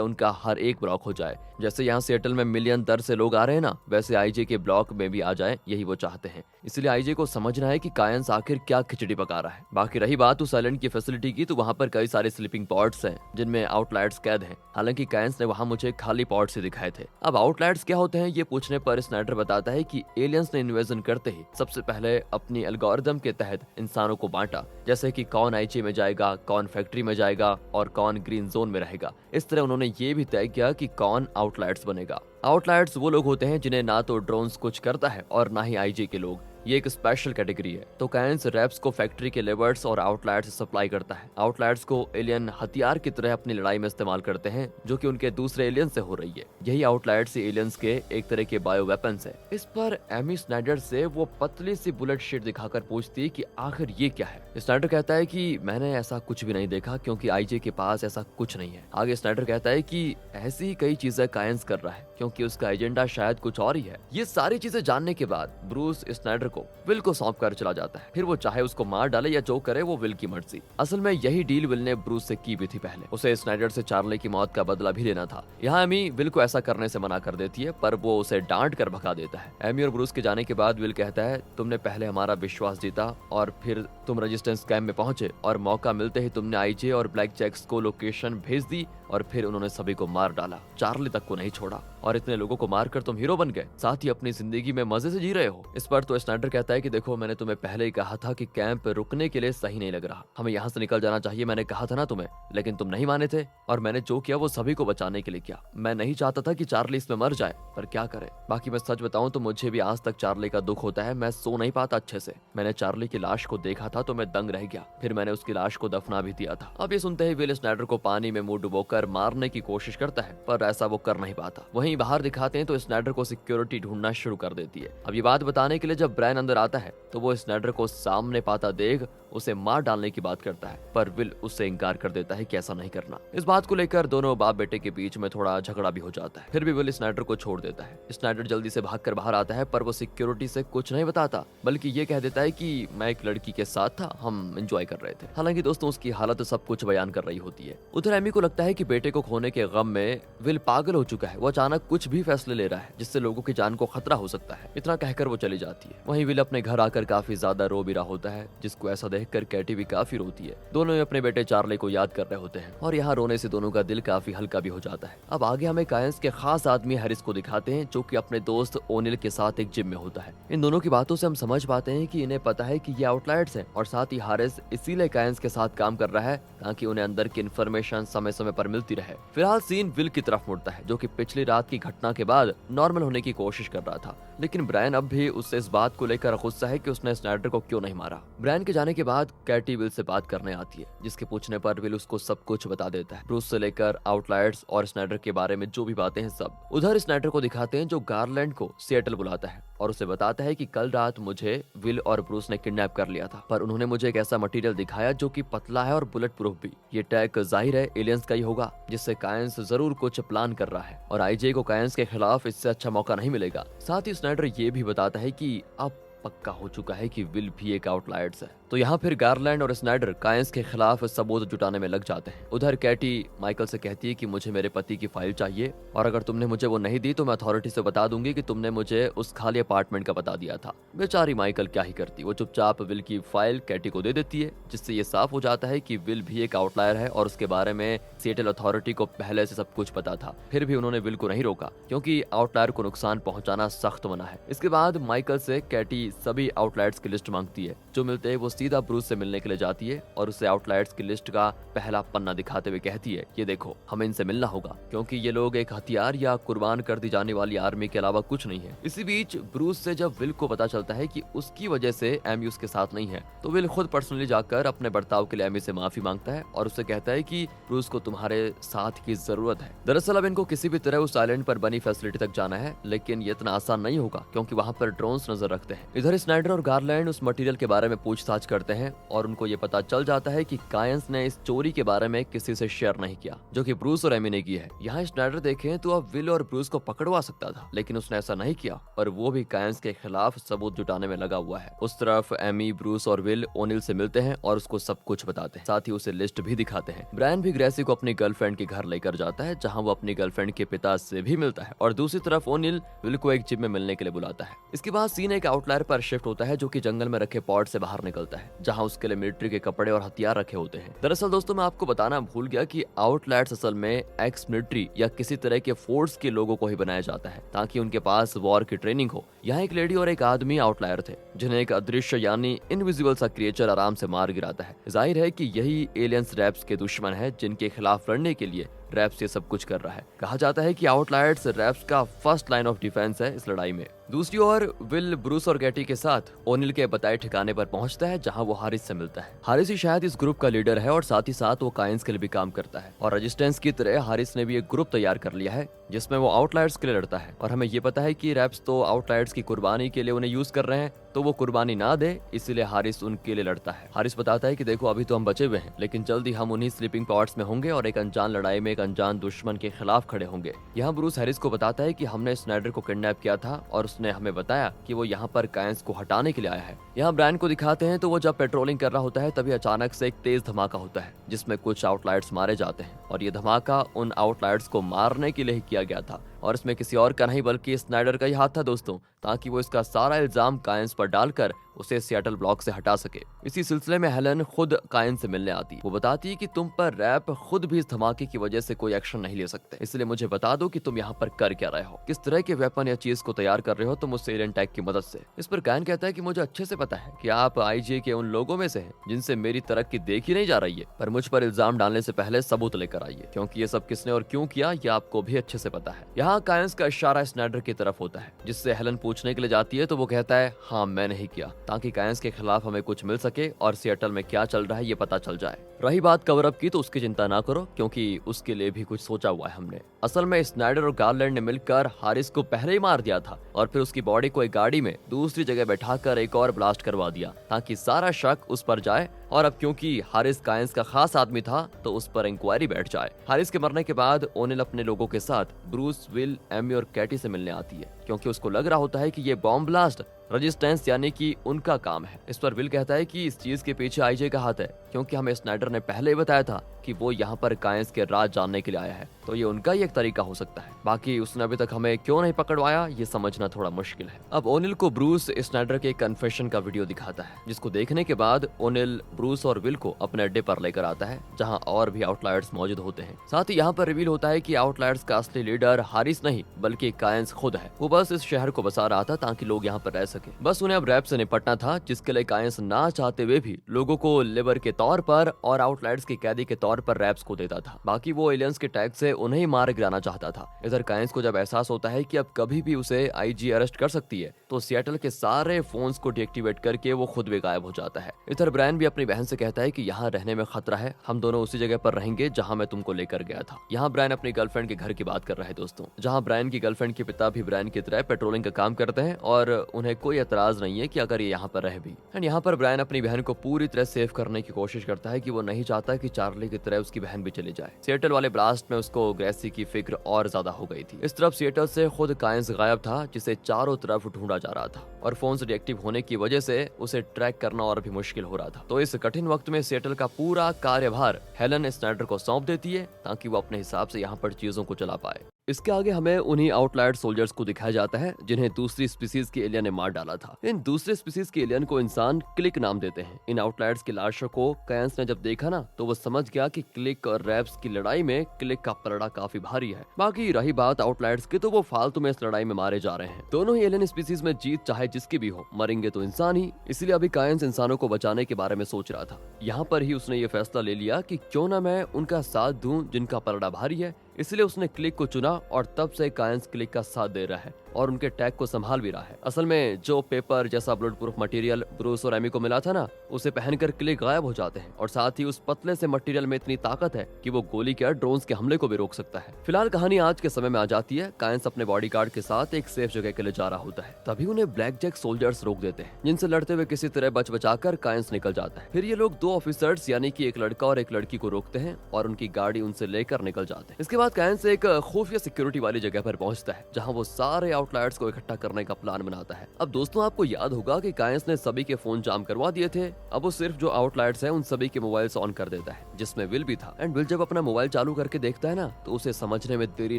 उनका हर एक ब्लॉक हो जाए। जैसे यहाँ सिएटल में मिलियन दर से लोग आ रहे हैं ना, वैसे आईजीए के ब्लॉक में भी आ जाए, यही वो चाहते हैं। इसलिए आईजीए को समझना है कि कायंस आखिर क्या खिचड़ी पका रहा है। बाकी रही बात उस आइलैंड की फैसिलिटी की, तो वहाँ पर कई सारे स्लीपिंग पॉड्स हैं जिनमें आउटलायर्स कैद हैं। हालांकि कायंस ने वहाँ मुझे खाली पॉड्स ही दिखाए थे। अब आउटलायर्स क्या होते हैं ये पूछने पर स्नाइडर बताता है कि एलियंस ने इन्वेजन करते ही सबसे पहले अपनी एल्गोरिदम के तहत इंसानों को बांटा, जैसे कि कौन आईजीए में जाएगा, कौन फैक्ट्री में जाएगा और कौन ग्रीन जोन में रहेगा। इस तरह उन्होंने ये भी तय किया कि कौन आउटलायर्स बनेगा। आउटलायर्स वो लोग होते हैं जिन्हें ना तो ड्रोन्स कुछ करता है और ना ही आईजीए के लोग। ये एक स्पेशल कैटेगरी है। तो कायंस रैप्स को फैक्ट्री के लेबर्स और आउटलायर्स से सप्लाई करता है। आउटलायर्स को एलियन हथियार की तरह अपनी लड़ाई में इस्तेमाल करते हैं, जो कि उनके दूसरे एलियन से हो रही है। यही आउटलायर्स एलियंस के एक तरह के बायो वेपन्स है। इस पर एमी स्नाइडर से वो पतली सी बुलेट शीट दिखाकर पूछती है कि आखिर ये क्या है। स्नाइडर कहता है कि मैंने ऐसा कुछ भी नहीं देखा, क्योंकि आईजीए के पास ऐसा कुछ नहीं है। आगे स्नाइडर कहता है कि ऐसी ही कई चीजें कायंस कर रहा है, क्योंकि उसका एजेंडा शायद कुछ और ही है। ये सारी चीजें जानने के बाद ब्रूस स्नाइडर को विल को सौंप कर चला जाता है। फिर वो चाहे उसको मार डाले या जो करे वो विल की मर्जी। असल में यही डील विल ने ब्रूस से की भी थी पहले। उसे स्नाइडर से चार्ली की मौत का बदला भी लेना था। यहाँ एमी विल को ऐसा करने से मना कर देती है, पर वो उसे डांट कर भगा देता है। एमी और ब्रूस के जाने के बाद विल कहता है, तुमने पहले हमारा विश्वास जीता और फिर तुम रेजिस्टेंस कैंप में पहुंचे और मौका मिलते ही तुमने आईजे और ब्लैक जैक्स को लोकेशन भेज दी और फिर उन्होंने सभी को मार डाला, चार्ली तक को नहीं छोड़ा। और इतने लोगों को मारकर तुम हीरो बन गए, साथ ही अपनी जिंदगी में मजे से जी रहे हो। इस पर तो स्नाइडर कहता है कि देखो, मैंने तुम्हें पहले ही कहा था कि कैंप रुकने के लिए सही नहीं लग रहा, हमें यहाँ से निकल जाना चाहिए। मैंने कहा था ना तुम्हें, लेकिन तुम नहीं माने थे और मैंने जो किया वो सभी को बचाने के लिए किया। मैं नहीं चाहता था कि चार्ली इसमें मर जाए, पर क्या करे। बाकी मैं सच बताऊं तो मुझे भी आज तक चार्ली का दुख होता है। मैं सो नहीं पाता अच्छे से। मैंने चार्ली की लाश को देखा था तो मैं दंग रह गया, फिर मैंने उसकी लाश को दफना भी दिया था। अब ये सुनते ही विल स्नाइडर को पानी में मुंह डुबोकर मारने की कोशिश करता है, पर ऐसा वो कर नहीं पाता। वहीं बाहर दिखाते हैं तो स्नाइडर को सिक्योरिटी ढूंढना शुरू कर देती है। अब ये बात बताने के लिए जब ब्रायन अंदर आता है तो वो स्नाइडर को सामने पाता देख उसे मार डालने की बात करता है, पर विल उससे इनकार कर देता है कि ऐसा नहीं करना। इस बात को लेकर दोनों बाप बेटे के बीच में थोड़ा झगड़ा भी हो जाता है। फिर भी विल स्नाइडर को छोड़ देता है। स्नाइडर जल्दी से भागकर बाहर आता है, पर वो सिक्योरिटी से कुछ नहीं बताता, बल्कि ये कह देता है कि मैं एक लड़की के साथ था, हम एंजॉय कर रहे थे। हालांकि दोस्तों उसकी हालत सब कुछ बयान कर रही होती है। उधर एमी को लगता है कि बेटे को खोने के गम में विल पागल हो चुका है। वो अचानक कुछ भी फैसले ले रहा है जिससे लोगों की जान को खतरा हो सकता है। इतना कहकर वो चली जाती है। वहीं विल अपने घर आकर काफी ज्यादा रो भी रहा होता है, जिसको ऐसा देखकर कैटी भी काफी रोती है। दोनों ही अपने बेटे चार्ली को याद कर रहे होते हैं और यहाँ रोने से दोनों का दिल काफी हल्का भी हो जाता है। अब आगे हमें कायंस के खास आदमी हैरिस को दिखाते हैं, जो कि अपने दोस्त ओनिल के साथ एक जिम में होता है। इन दोनों की बातों से हम समझ पाते हैं कि इन्हें पता है कि ये आउटलायर्स हैं और साथ ही हैरिस इसीलिए कायंस के साथ काम कर रहा है ताकि उन्हें अंदर की इन्फॉर्मेशन समय समय पर मिलती रहे। फिलहाल सीन विल की तरफ मुड़ता है, जो कि पिछली रात की घटना के बाद नॉर्मल होने की कोशिश कर रहा था, लेकिन ब्रायन अब भी उससे इस बात को लेकर गुस्सा है कि उसने स्नाइडर को क्यों नहीं मारा। ब्रायन के जाने के बाद कैटी विल से बात करने आती है, जिसके पूछने पर विल उसको सब कुछ बता देता है, ब्रूस से लेकर आउटलायर्स और स्नाइडर के बारे में जो भी बातें हैं सब। उधर स्नाइडर को दिखाते हैं जो गारलैंड को सिएटल बुलाता है और उसे बताता है कि कल रात मुझे विल और ब्रूस ने किडनैप कर लिया था, पर उन्होंने मुझे एक ऐसा मटेरियल दिखाया जो कि पतला है और बुलेट प्रूफ भी। ये टैग जाहिर है एलियंस का ही होगा, जिससे कायंस जरूर कुछ प्लान कर रहा है और आईजे को कायंस के खिलाफ इससे अच्छा मौका नहीं मिलेगा। साथ ही स्नाइडर ये भी बताता है कि अब पक्का हो चुका है कि विल भी एक आउटलायर्स है। तो यहाँ फिर गारलैंड और स्नाइडर कायंस के खिलाफ सबूत जुटाने में लग जाते हैं। उधर कैटी माइकल से कहती है कि मुझे मेरे पति की फाइल चाहिए और अगर तुमने मुझे वो नहीं दी तो मैं अथॉरिटी से बता दूंगी कि तुमने मुझे उस खाली अपार्टमेंट का बता दिया था। बेचारी माइकल क्या ही करती, वो चुपचाप विल की फाइल कैटी को दे देती है, जिससे ये साफ हो जाता है कि विल भी एक आउटलायर है और उसके बारे में सिएटल अथॉरिटी को पहले से सब कुछ पता था। फिर भी उन्होंने विल को नहीं रोका क्योंकि आउटलायर को नुकसान पहुंचाना सख्त मना है। इसके बाद माइकल से कैटी सभी आउटलायर्स की लिस्ट मांगती है। जो मिलते हैं वो सीधा ब्रूस से मिलने के लिए जाती है और उसे आउटलायर्स की लिस्ट का पहला पन्ना दिखाते हुए कहती है, ये देखो हमें इनसे मिलना होगा क्योंकि ये लोग एक हथियार या कुर्बान कर दी जाने वाली आर्मी के अलावा कुछ नहीं है। इसी बीच ब्रूस से जब विल को पता चलता है कि उसकी वजह से एमी उसके साथ नहीं है, तो विल खुद पर्सनली जाकर अपने बर्ताव के लिए एमी से माफी मांगता है और उसे कहता है कि ब्रूस को तुम्हारे साथ की जरूरत है। दरअसल अब इनको किसी भी तरह उस आइलैंड पर बनी फैसिलिटी तक जाना है, लेकिन ये इतना आसान नहीं होगा क्योंकि वहाँ पर ड्रोन्स नजर रखते हैं। इधर स्नाइडर और गारलैंड उस मटेरियल के बारे में पूछताछ करते हैं और उनको ये पता चल जाता है कि कायंस ने इस चोरी के बारे में किसी से शेयर नहीं किया, जो कि ब्रूस और एमी ने की है। यहाँ स्नाइडर देखें तो अब विल और ब्रूस को पकड़वा सकता था, लेकिन उसने ऐसा नहीं किया और वो भी कायंस के खिलाफ सबूत जुटाने में लगा हुआ है। उस तरफ एमी, ब्रूस और विल ओनिल से मिलते हैं और उसको सब कुछ बताते हैं, साथ ही उसे लिस्ट भी दिखाते हैं। ब्रायन भी ग्रेसी को अपनी गर्लफ्रेंड के घर लेकर जाता है, जहाँ वो अपनी गर्लफ्रेंड के पिता से भी मिलता है और दूसरी तरफ ओनिल विल को एक जिम में मिलने के लिए बुलाता है। इसके बाद सीन एक आउटलायर पर शिफ्ट होता है जो कि जंगल में रखे पॉड से बाहर निकलता है, जहाँ उसके लिए मिलिट्री के कपड़े और हथियार रखे होते हैं। दरअसल दोस्तों मैं आपको बताना भूल गया कि आउटलायर्स असल में एक्स मिलिट्री या किसी तरह के फोर्स के लोगों को ही बनाया जाता है ताकि उनके पास वॉर की ट्रेनिंग हो। यहाँ एक लेडी और एक आदमी आउटलायर थे जिन्हें एक अदृश्य यानी इनविजिबल सा क्रिएचर आराम से मार गिराता है। जाहिर है कि यही एलियंस रैप्स के दुश्मन है जिनके खिलाफ लड़ने के लिए रैप्स ये सब कुछ कर रहा है। कहा जाता है कि आउटलायर्स रैप्स का फर्स्ट लाइन ऑफ डिफेंस है इस लड़ाई में। दूसरी ओर विल ब्रूस और कैटी के साथ ओनिल के बताए ठिकाने पर पहुंचता है, जहां वो हारिस से मिलता है। हारिस ही शायद इस ग्रुप का लीडर है और साथ ही साथ वो कायंस के लिए भी काम करता है और रेजिस्टेंस की तरह हारिस ने भी एक ग्रुप तैयार कर लिया है जिसमें वो आउटलायर्स के लिए लड़ता है। और हमें ये पता है कि रैप्स तो आउटलायर्स की कुर्बानी के लिए उन्हें यूज कर रहे हैं, तो वो कुर्बानी ना दे इसीलिए हारिस उनके लिए लड़ता है। हारिस बताता है कि देखो अभी तो हम बचे हुए हैं, लेकिन जल्दी हम उन्हीं स्लीपिंग पॉड्स में होंगे और एक अनजान लड़ाई में एक अनजान दुश्मन के खिलाफ खड़े होंगे। यहाँ ब्रूस हैरिस को बताता है कि हमने स्नाइडर को किडनैप किया था और उसने हमें बताया कि वो यहाँ पर कायंस को हटाने के लिए आया है। यहाँ ब्रायन को दिखाते हैं तो वो जब पेट्रोलिंग कर रहा होता है तभी अचानक से एक तेज धमाका होता है जिसमें कुछ आउटलायर्स मारे जाते हैं और ये धमाका उन आउटलायर्स को मारने के लिए ही किया गया था और इसमें किसी और का नहीं बल्कि स्नाइडर का ही हाथ था दोस्तों, ताकि वो इसका सारा इल्जाम कायंस पर डालकर उसे सिएटल ब्लॉक से हटा सके। इसी सिलसिले में हेलन खुद कायंस से मिलने आती। वो बताती है कि तुम पर रैप खुद भी इस धमाके की वजह से कोई एक्शन नहीं ले सकते, इसलिए मुझे बता दो कि तुम यहाँ पर कर क्या रहे हो, किस तरह के वेपन या चीज को तैयार कर रहे हो तुम उस एलियन टैग की मदद से। इस पर कायन कहता है कि मुझे अच्छे से पता है कि आप आईजे के उन लोगों में से हैं जिनसे मेरी तरक्की देखी नहीं जा रही है, पर मुझ पर इल्जाम डालने से पहले सबूत लेकर आइए क्योंकि ये सब किसने और क्यों किया ये आपको भी अच्छे से पता है। यहाँ कायंस का इशारा स्नाइडर की तरफ होता है, जिससे हेलन पूछने के लिए जाती है तो वो कहता है हाँ मैंने ही किया, ताकि कायंस के खिलाफ हमें कुछ मिल सके और सिएटल में क्या चल रहा है ये पता चल जाए। रही बात कवर अप की तो उसकी चिंता ना करो क्योंकि उसके लिए भी कुछ सोचा हुआ है हमने। असल में स्नाइडर और गारलैंड ने मिलकर हारिस को पहले ही मार दिया था और फिर उसकी बॉडी को एक गाड़ी में दूसरी जगह बैठाकर एक और ब्लास्ट करवा दिया ताकि सारा शक उस पर जाए और अब क्योंकि हारिस कायंस का खास आदमी था तो उस पर इंक्वायरी बैठ जाए। हारिस के मरने के बाद ओनिल अपने लोगों के साथ ब्रूस, विल, एमी और कैटी से मिलने आती है क्योंकि उसको लग रहा होता है कि ये बॉम्ब ब्लास्ट रेजिस्टेंस यानी कि उनका काम है। इस पर विल कहता है कि इस चीज के पीछे आईजे का हाथ है क्योंकि हमें स्नाइडर ने पहले ही बताया था कि वो यहाँ पर कायंस के राज जानने के लिए आया है, तो ये उनका ही एक तरीका हो सकता है। बाकी उसने अभी तक हमें क्यों नहीं पकड़वाया ये समझना थोड़ा मुश्किल है। अब ओनिल को ब्रूस स्नाइडर के कन्फेशन का वीडियो दिखाता है, जिसको देखने के बाद ओनिल ब्रूस और विल को अपने अड्डे पर लेकर आता है जहाँ और भी आउटलायर्स मौजूद होते हैं। साथ ही यहाँ पर रिवील होता है कि आउटलायर्स का असली लीडर हारिस नहीं बल्कि कायंस खुद है। वो बस इस शहर को बसा रहा था ताकि लोग यहाँ पर रह सके। बस उन्हें अब रैप से निपटना था जिसके लिए कायंस ना चाहते हुए भी लोगों को लेबर के तौर पर और आउटलायर्स के कैदी के तौर तौर पर रैप्स को देता था। बाकी वो एलियंस के टैग से उन्हें ही मार गिराना चाहता था। इधर काइंस को जब एहसास होता है कि अब कभी भी उसे आईजी अरेस्ट कर सकती है, तो सिएटल के सारे फोन्स को डीएक्टिवेट करके वो खुद भी गायब हो जाता है। इधर ब्रायन भी अपनी बहन से कहता है कि यहाँ रहने में खतरा है, हम दोनों उसी जगह पर रहेंगे जहाँ मैं तुमको लेकर गया था। यहाँ ब्रायन अपनी गर्लफ्रेंड के घर की बात कर रहा है दोस्तों, जहाँ ब्रायन की गर्लफ्रेंड के पिता भी ब्रायन की तरह पेट्रोलिंग का काम करते हैं और उन्हें कोई एतराज नहीं है कि अगर ये यहाँ पर रहे भी। एंड यहाँ पर ब्रायन अपनी बहन को पूरी तरह सेव करने की कोशिश करता है कि वो नहीं चाहता कि चार्ली की तरह उसकी बहन भी चली जाए। सिएटल वाले ब्लास्ट में उसको ग्रेसी की फिक्र और ज्यादा हो गई थी। इस तरफ सिएटल से खुद काइंस गायब था, जिसे चारों तरफ ढूंढा जा रहा था और फोन से डीएक्टिव होने की वजह से उसे ट्रैक करना और भी मुश्किल हो रहा था। तो इस कठिन वक्त में सिएटल का पूरा कार्यभार हेलन स्नाइडर को सौंप देती है ताकि वो अपने हिसाब से यहाँ पर चीजों को चला पाए। इसके आगे हमें उन्हीं आउटलायर सोल्जर्स को दिखाया जाता है जिन्हें दूसरी स्पीसीज के एलियन ने मार डाला था। इन दूसरे स्पीसीज के एलियन को इंसान क्लिक नाम देते हैं। इन आउटलायर्स की लाशों को काइंस ने जब देखा ना, तो वो समझ गया कि क्लिक और रैप्स की लड़ाई में क्लिक का पलड़ा काफी भारी है। बाकी रही बात आउटलायर्स की, तो वो फालतू में इस लड़ाई में मारे जा रहे हैं। दोनों ही एलियन स्पीसीज में जीत चाहे जिसकी भी हो, मरेंगे तो इंसान ही। इसलिए अभी काइंस इंसानों को बचाने के बारे में सोच रहा था। यहाँ पर ही उसने ये फैसला ले लिया कि क्यों ना मैं उनका साथ दूं जिनका पलड़ा भारी है। इसलिए उसने क्लिक को चुना और तब से काइंस क्लिक का साथ दे रहा है और उनके टैग को संभाल भी रहा है। असल में जो पेपर जैसा बुलेट प्रूफ मटेरियल ब्रूस और एमी को मिला था ना, उसे पहनकर क्लिक गायब हो जाते हैं और साथ ही उस पतले से मटेरियल में इतनी ताकत है कि वो गोली के ड्रोन्स के हमले को भी रोक सकता है। फिलहाल कहानी आज के समय में आ जाती है। काइंस अपने बॉडीगार्ड के साथ एक सेफ जगह के लिए जा रहा होता है, तभी उन्हें ब्लैक जैक सोल्जर्स रोक देते हैं, जिनसे लड़ते हुए किसी तरह बच बचाकर काइंस निकल जाता है। फिर ये लोग दो ऑफिसर्स यानी कि एक लड़का और एक लड़की को रोकते हैं और उनकी गाड़ी उनसे लेकर निकल जाते हैं। इसके बाद काइंस एक खुफिया सिक्योरिटी वाली जगह पर पहुंचता है, जहां वो सारे आउटलायर्स को इकट्ठा करने का प्लान बनाता है। अब दोस्तों, आपको याद होगा कि काइंस ने सभी के फोन जाम करवा दिए थे। अब वो सिर्फ जो आउटलायर्स हैं उन सभी के मोबाइल्स ऑन कर देता है, जिसमें विल भी था। एंड विल जब अपना मोबाइल चालू करके देखता है ना, तो उसे समझने में देरी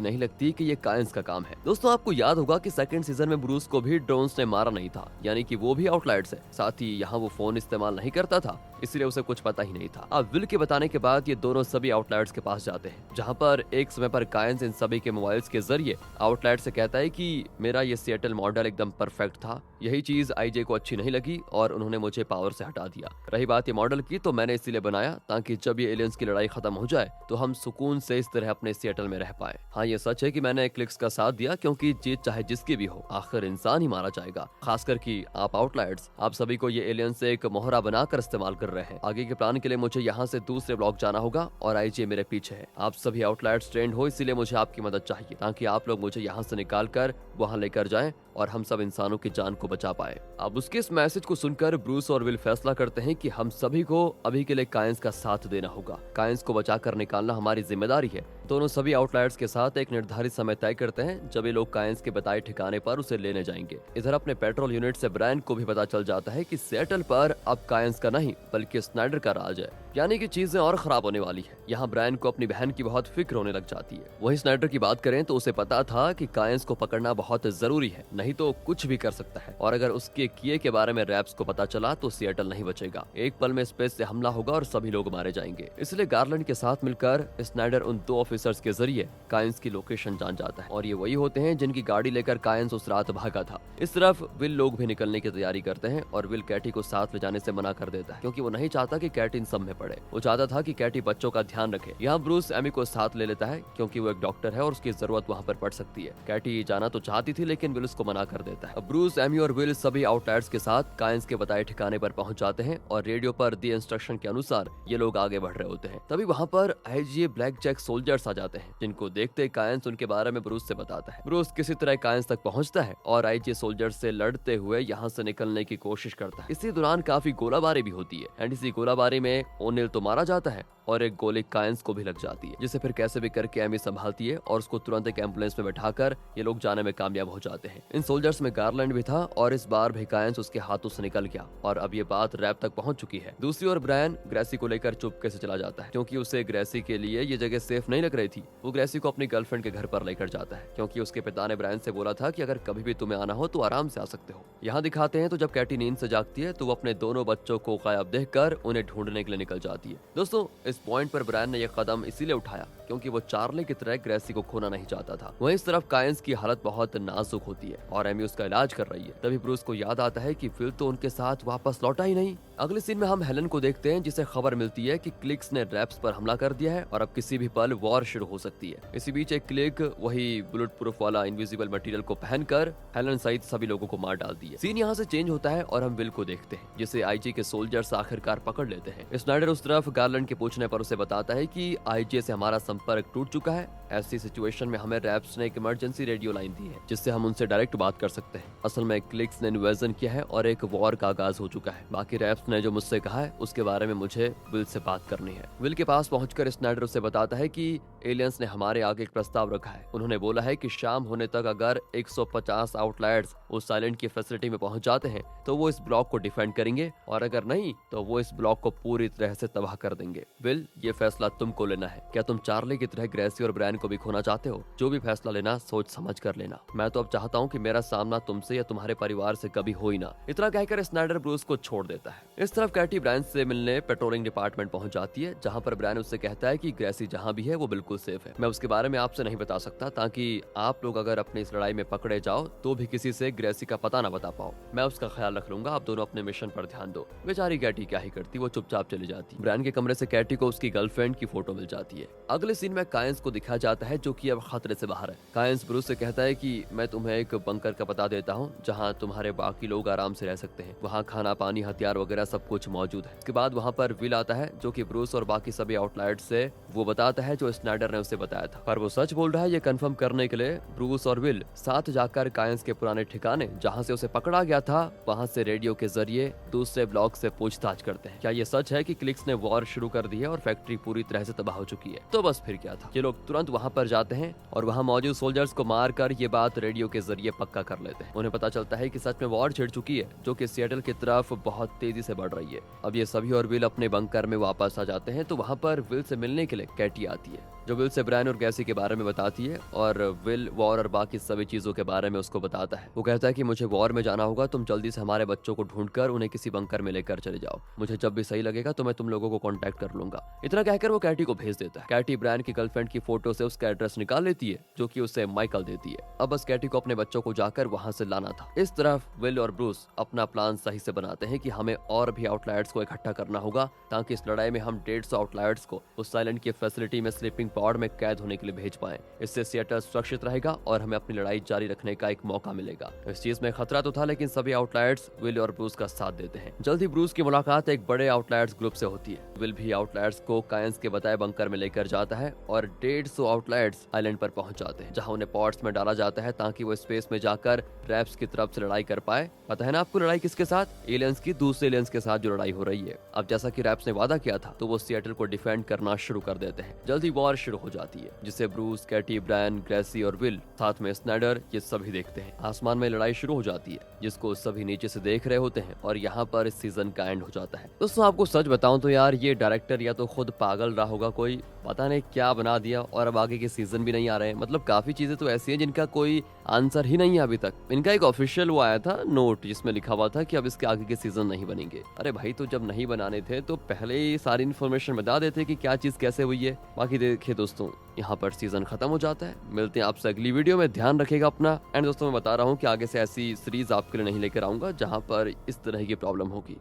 नहीं लगती कि ये काइंस का काम है। दोस्तों, आपको याद होगा कि सेकंड सीजन में ब्रूस को भी ड्रोन्स ने मारा नहीं था, यानी कि वो भी आउटलायर्स है। साथ ही यहाँ वो फोन इस्तेमाल नहीं करता था, इसलिए उसे कुछ पता ही नहीं था। अब विल के बताने के बाद ये दोनों सभी आउटलायर्स के पास जाते हैं, जहाँ पर एक समय पर काइंस इन सभी के मोबाइल्स के जरिए आउटलायर से कहता है कि मेरा ये सिएटल मॉडल एकदम परफेक्ट था, यही चीज आईजे को अच्छी नहीं लगी और उन्होंने मुझे पावर से हटा दिया। रही बात ये मॉडल की, तो मैंने इसीलिए बनाया ताकि जब ये एलियंस की लड़ाई खत्म हो जाए तो हम सुकून से इस तरह अपने सिएटल में रह पाए। हाँ, ये सच है कि मैंने क्लिक्स का साथ दिया, क्योंकि जीत चाहे जिसकी भी हो, आखिर इंसान ही मारा जाएगा। खासकर कि आप आउटलायर्स, आप सभी को ये एलियंस से एक मोहरा बनाकर इस्तेमाल कर रहे हैं। आगे के प्लान के लिए मुझे यहाँ से दूसरे ब्लॉक जाना होगा और आईजे मेरे पीछे है। आप सभी आउटलायर्स ट्रेंड हो, इसीलिए मुझे आपकी मदद चाहिए ताकि आप लोग मुझे यहाँ से निकाल कर वहाँ लेकर जाएं और हम सब इंसानों की जान को बचा पाए। अब उसके इस मैसेज को सुनकर ब्रूस और विल फैसला करते हैं कि हम सभी को अभी के लिए काइंस का साथ देना होगा। काइंस को बचाकर निकालना हमारी जिम्मेदारी है। दोनों सभी आउटलायर्स के साथ एक निर्धारित समय तय करते हैं जब ये लोग काइंस के बताए ठिकाने पर उसे लेने जाएंगे। इधर अपने पेट्रोल यूनिट से ब्रायन को भी पता चल जाता है कि सिएटल पर अब काइंस का नहीं बल्कि स्नाइडर का राज है, यानी कि चीजें और खराब होने वाली है। यहाँ ब्रायन को अपनी बहन की बहुत फिक्र होने लग जाती है। वहीं स्नाइडर की बात करें तो उसे पता था कि काइंस को पकड़ना बहुत जरूरी है, नहीं तो कुछ भी कर सकता है और अगर उसके किए के बारे में रैप्स को पता चला तो सिएटल नहीं बचेगा। एक पल में स्पेस से हमला होगा और सभी लोग मारे जाएंगे। इसलिए गार्लैंड के साथ मिलकर स्नाइडर उन दो ऑफिसर्स के जरिए काइंस की लोकेशन जान जाता है और ये वही होते हैं जिनकी गाड़ी लेकर काइंस उस रात भागा था। इस तरफ विल लोग भी निकलने की तैयारी करते हैं और विल कैटी को साथ ले जाने से मना कर देता है, क्योंकि वो नहीं चाहता कि कैटी इन सब में पड़े। वो चाहता था कि कैटी बच्चों का ध्यान रखे। यहाँ ब्रूस एमी को साथ ले लेता है क्योंकि वो एक डॉक्टर है और उसकी जरूरत वहाँ पर पड़ सकती है। कैटी जाना तो चाहती थी, लेकिन विल उसको मना कर देता है। ब्रूस, एमी और विल सभी आउटलायर्स के साथ काइंस के बताए ठिकाने पर पहुंच जाते हैं और रेडियो पर दिए इंस्ट्रक्शन के अनुसार ये लोग आगे बढ़ रहे होते हैं। तभी वहाँ पर आईजी ब्लैक जैक सोल्जर्स आ जाते हैं, जिनको देखते काइंस उनके बारे में ब्रूस से बताता है। ब्रूस किसी तरह काइंस तक पहुंचता है और आईजी सोल्जर्स से लड़ते हुए यहाँ से निकलने की कोशिश करता है। इसी दौरान काफी गोलाबारी भी होती है एंड इसी गोलाबारी में ओनिल तो मारा जाता है और एक गोली काइंस को भी लग जाती है, जिसे फिर कैसे भी करके एमी संभालती है और उसको तुरंत एक एम्बुलेंस में बैठाकर ये लोग जाने में कामयाब हो जाते हैं। इन सोल्जर्स में गार्लैंड भी था और इस बार भी काइंस उसके हाथों से निकल गया और अब ये बात रैप तक पहुंच चुकी है। दूसरी ओर ब्रायन ग्रेसी को लेकर चुपके से चला जाता है, क्योंकि उसे ग्रेसी के लिए ये जगह सेफ नहीं लग रही थी। वो ग्रेसी को अपनी गर्लफ्रेंड के घर पर लेकर जाता है, क्योंकि उसके पिता ने ब्रायन से बोला था कि अगर कभी भी तुम्हें आना हो तो आराम से आ सकते हो। यहाँ दिखाते हैं तो जब कैटी नींद से जागती है तो वो अपने दोनों बच्चों को गायब देखकर उन्हें ढूंढने के लिए निकल जाती है। दोस्तों, इस पॉइंट पर ब्रायन ने यह कदम इसीलिए उठाया क्योंकि वो चार्ली की तरह ग्रेसी को खोना नहीं चाहता था। वहीं इस तरफ कायंस की हालत बहुत नाजुक होती है और एमी उसका इलाज कर रही है। तभी ब्रूस को याद आता है कि फिल तो उनके साथ वापस लौटा ही नहीं। अगले सीन में हम हेलन को देखते हैं जिसे खबर मिलती है कि क्लिक्स ने रैप्स पर हमला कर दिया है और अब किसी भी पल वॉर शुरू हो सकती है। इसी बीच एक क्लिक वही बुलेट प्रूफ वाला इनविजिबल मटेरियल को पहनकर हेलन सहित सभी लोगों को मार डालती है। सीन यहाँ से चेंज होता है और हम विल को देखते हैं जिसे आईजी के सोल्जर्स आखिरकार पकड़ लेते हैं। स्नाइडर उस तरफ गार्लैंड के पूछने पर उसे बताता है कि आईजी से हमारा संपर्क टूट चुका है। ऐसी सिचुएशन में हमें रैप्स ने एक इमरजेंसी रेडियो लाइन दी है जिससे हम उनसे डायरेक्ट बात कर सकते हैं। असल में क्लिक्स ने इन्वेजन किया है और एक वॉर का आगाज हो चुका है। बाकी रैप्स ने जो मुझसे कहा है उसके बारे में मुझे विल से बात करनी है। विल के पास पहुंचकर स्नाइडर उसे बताता है कि एलियंस ने हमारे आगे एक प्रस्ताव रखा है। उन्होंने बोला है कि शाम होने तक अगर 150 आउटलायर्स उस साइलेंट की फैसिलिटी में पहुंच जाते हैं तो वो इस ब्लॉक को डिफेंड करेंगे और अगर नहीं तो वो इस ब्लॉक को पूरी तरह से तबाह कर देंगे। विल, ये फैसला तुमको लेना है। क्या तुम चार्ली की तरह ग्रेसी और ब्रायन को भी खोना चाहते हो? जो भी फैसला लेना सोच समझ कर लेना। मैं तो अब चाहता हूँ कि मेरा सामना तुमसे या तुम्हारे परिवार से कभी हो ही ना। इतना कहकर स्नाइडर ब्रूस को छोड़ देता है। इस तरफ कैटी ब्रायन से मिलने पेट्रोलिंग डिपार्टमेंट पहुंच जाती है जहाँ पर ब्रायन उससे कहता है कि ग्रेसी जहाँ भी है वो बिल्कुल सेफ है। मैं उसके बारे में आपसे नहीं बता सकता ताकि आप लोग अगर अपनी इस लड़ाई में पकड़े जाओ तो भी किसी से ग्रेसी का पता ना बता पाओ। मैं उसका ख्याल रख लूंगा, आप दोनों अपने मिशन पर ध्यान दो। बेचारी कैटी क्या ही करती, वो चुपचाप चली जाती। ब्रायन के कमरे से कैटी को उसकी गर्लफ्रेंड की फोटो मिल जाती है। अगले सीन में कायंस को दिखाया जाता है जो कि अब खतरे से बाहर है। कायंस ब्रूस से कहता है कि मैं तुम्हें एक बंकर का पता देता हूँ जहाँ तुम्हारे बाकी लोग आराम से रह सकते हैं। वहाँ खाना पानी हथियार वगैरह सब कुछ मौजूद है। इसके बाद वहाँ पर विल आता है जो कि ब्रूस और बाकी सभी आउटलायर्स से वो बताता है जो स्नाइडर ने उसे बताया था। पर वो सच बोल रहा है ये कंफर्म करने के लिए ब्रूस और विल साथ जाकर कायंस के पुराने ठिकाने जहाँ से उसे पकड़ा गया था वहाँ से रेडियो के जरिए दूसरे ब्लॉक से पूछताछ करते हैं। क्या ये सच है कि क्लिक्स ने वॉर शुरू कर दी है और फैक्ट्री पूरी तरह से तबाह हो चुकी है? तो बस फिर क्या था। ये लोग तुरंत वहाँ पर जाते हैं और वहाँ मौजूद सोल्जर्स को मार कर ये बात रेडियो के जरिए पक्का कर लेते हैं। उन्हें पता चलता है कि सच में वॉर छिड़ चुकी है जो कि सिएटल की तरफ बहुत तेजी से बढ़ रही है। अब ये सभी और विल अपने बंकर में वापस आ जाते हैं तो वहाँ पर विल से मिलने के लिए कैटी आती है जो विल से ब्रायन और गैसी के बारे में बताती है और विल वॉर और बाकी सभी चीजों के बारे में उसको बताता है। वो कहता है कि मुझे वॉर में जाना होगा, तुम जल्दी से हमारे बच्चों को ढूंढकर उन्हें किसी बंकर में लेकर चले जाओ। मुझे जब भी सही लगेगा तो मैं तुम लोगों को कांटेक्ट कर लूंगा। इतना कहकर वो कैटी को भेज देता है। कैटी ब्रायन की गर्लफ्रेंड की फोटो से उसका एड्रेस निकाल लेती है जो कि उसे माइकल देती है। अब बस कैटी को अपने बच्चों को जाकर वहां से लाना था। इस तरफ विल और ब्रूस अपना प्लान सही से बनाते हैं कि हमें और भी आउटलायर्स को इकट्ठा करना होगा ताकि इस लड़ाई में हम 150 आउटलायर्स को उस साइलेंट की फैसिलिटी में स्लीपिंग पॉड में कैद होने के लिए भेज पाएं। इससे सिएटल सुरक्षित रहेगा और हमें अपनी लड़ाई जारी रखने का एक मौका मिलेगा। इस चीज में खतरा तो था लेकिन सभी आउटलायर्स विल और ब्रूस का साथ देते हैं। जल्द ही ब्रूस की मुलाकात एक बड़े आउटलायर्स ग्रुप से होती है। विल भी आउटलायर्स को कायंस के बताए बंकर में लेकर जाता है और 150 आउटलायर्स आइलैंड पर पहुंच जाते हैं जहां उन्हें पॉड्स में डाला जाता है ताकि वो स्पेस में जाकर रैप्स की तरफ से लड़ाई कर पाए। पता है ना आपको लड़ाई किसके साथ? एलियंस की, दूसरे एलियंस के साथ जो लड़ाई हो रही है। अब जैसा कि रैप्स ने वादा किया था तो वो सिएटल को डिफेंड करना शुरू कर देते हैं। जल्दी वॉर शुरू हो जाती है जिसे ब्रूस, कैटी, ब्रायन, ग्रेसी और विल साथ में स्नाइडर ये सभी देखते हैं। आसमान में लड़ाई शुरू हो जाती है जिसको सभी नीचे से देख रहे होते हैं और यहाँ पर इस सीजन का एंड हो जाता है। दोस्तों आपको सच बताऊं तो यार ये डायरेक्टर या तो खुद पागल रहा होगा, कोई पता नहीं क्या बना दिया और अब आगे के सीजन भी नहीं आ रहे हैं। मतलब काफी चीजें तो ऐसी हैं जिनका कोई आंसर ही नहीं है अभी तक। इनका एक ऑफिशियल वो आया था नोट जिसमें लिखा हुआ था कि अब इसके आगे के सीजन नहीं बनेंगे। अरे भाई तो जब नहीं बनाने थे तो पहले ही सारी इन्फॉर्मेशन बता देते कि क्या चीज कैसे हुई है। बाकी देखिए दोस्तों यहाँ पर सीजन खत्म हो जाता है। मिलते हैं आपसे अगली वीडियो में, ध्यान रखेगा अपना। एंड दोस्तों मैं बता रहा हूँ कि आगे से ऐसी सीरीज आपके लिए नहीं लेकर आऊंगा जहाँ पर इस तरह की प्रॉब्लम होगी।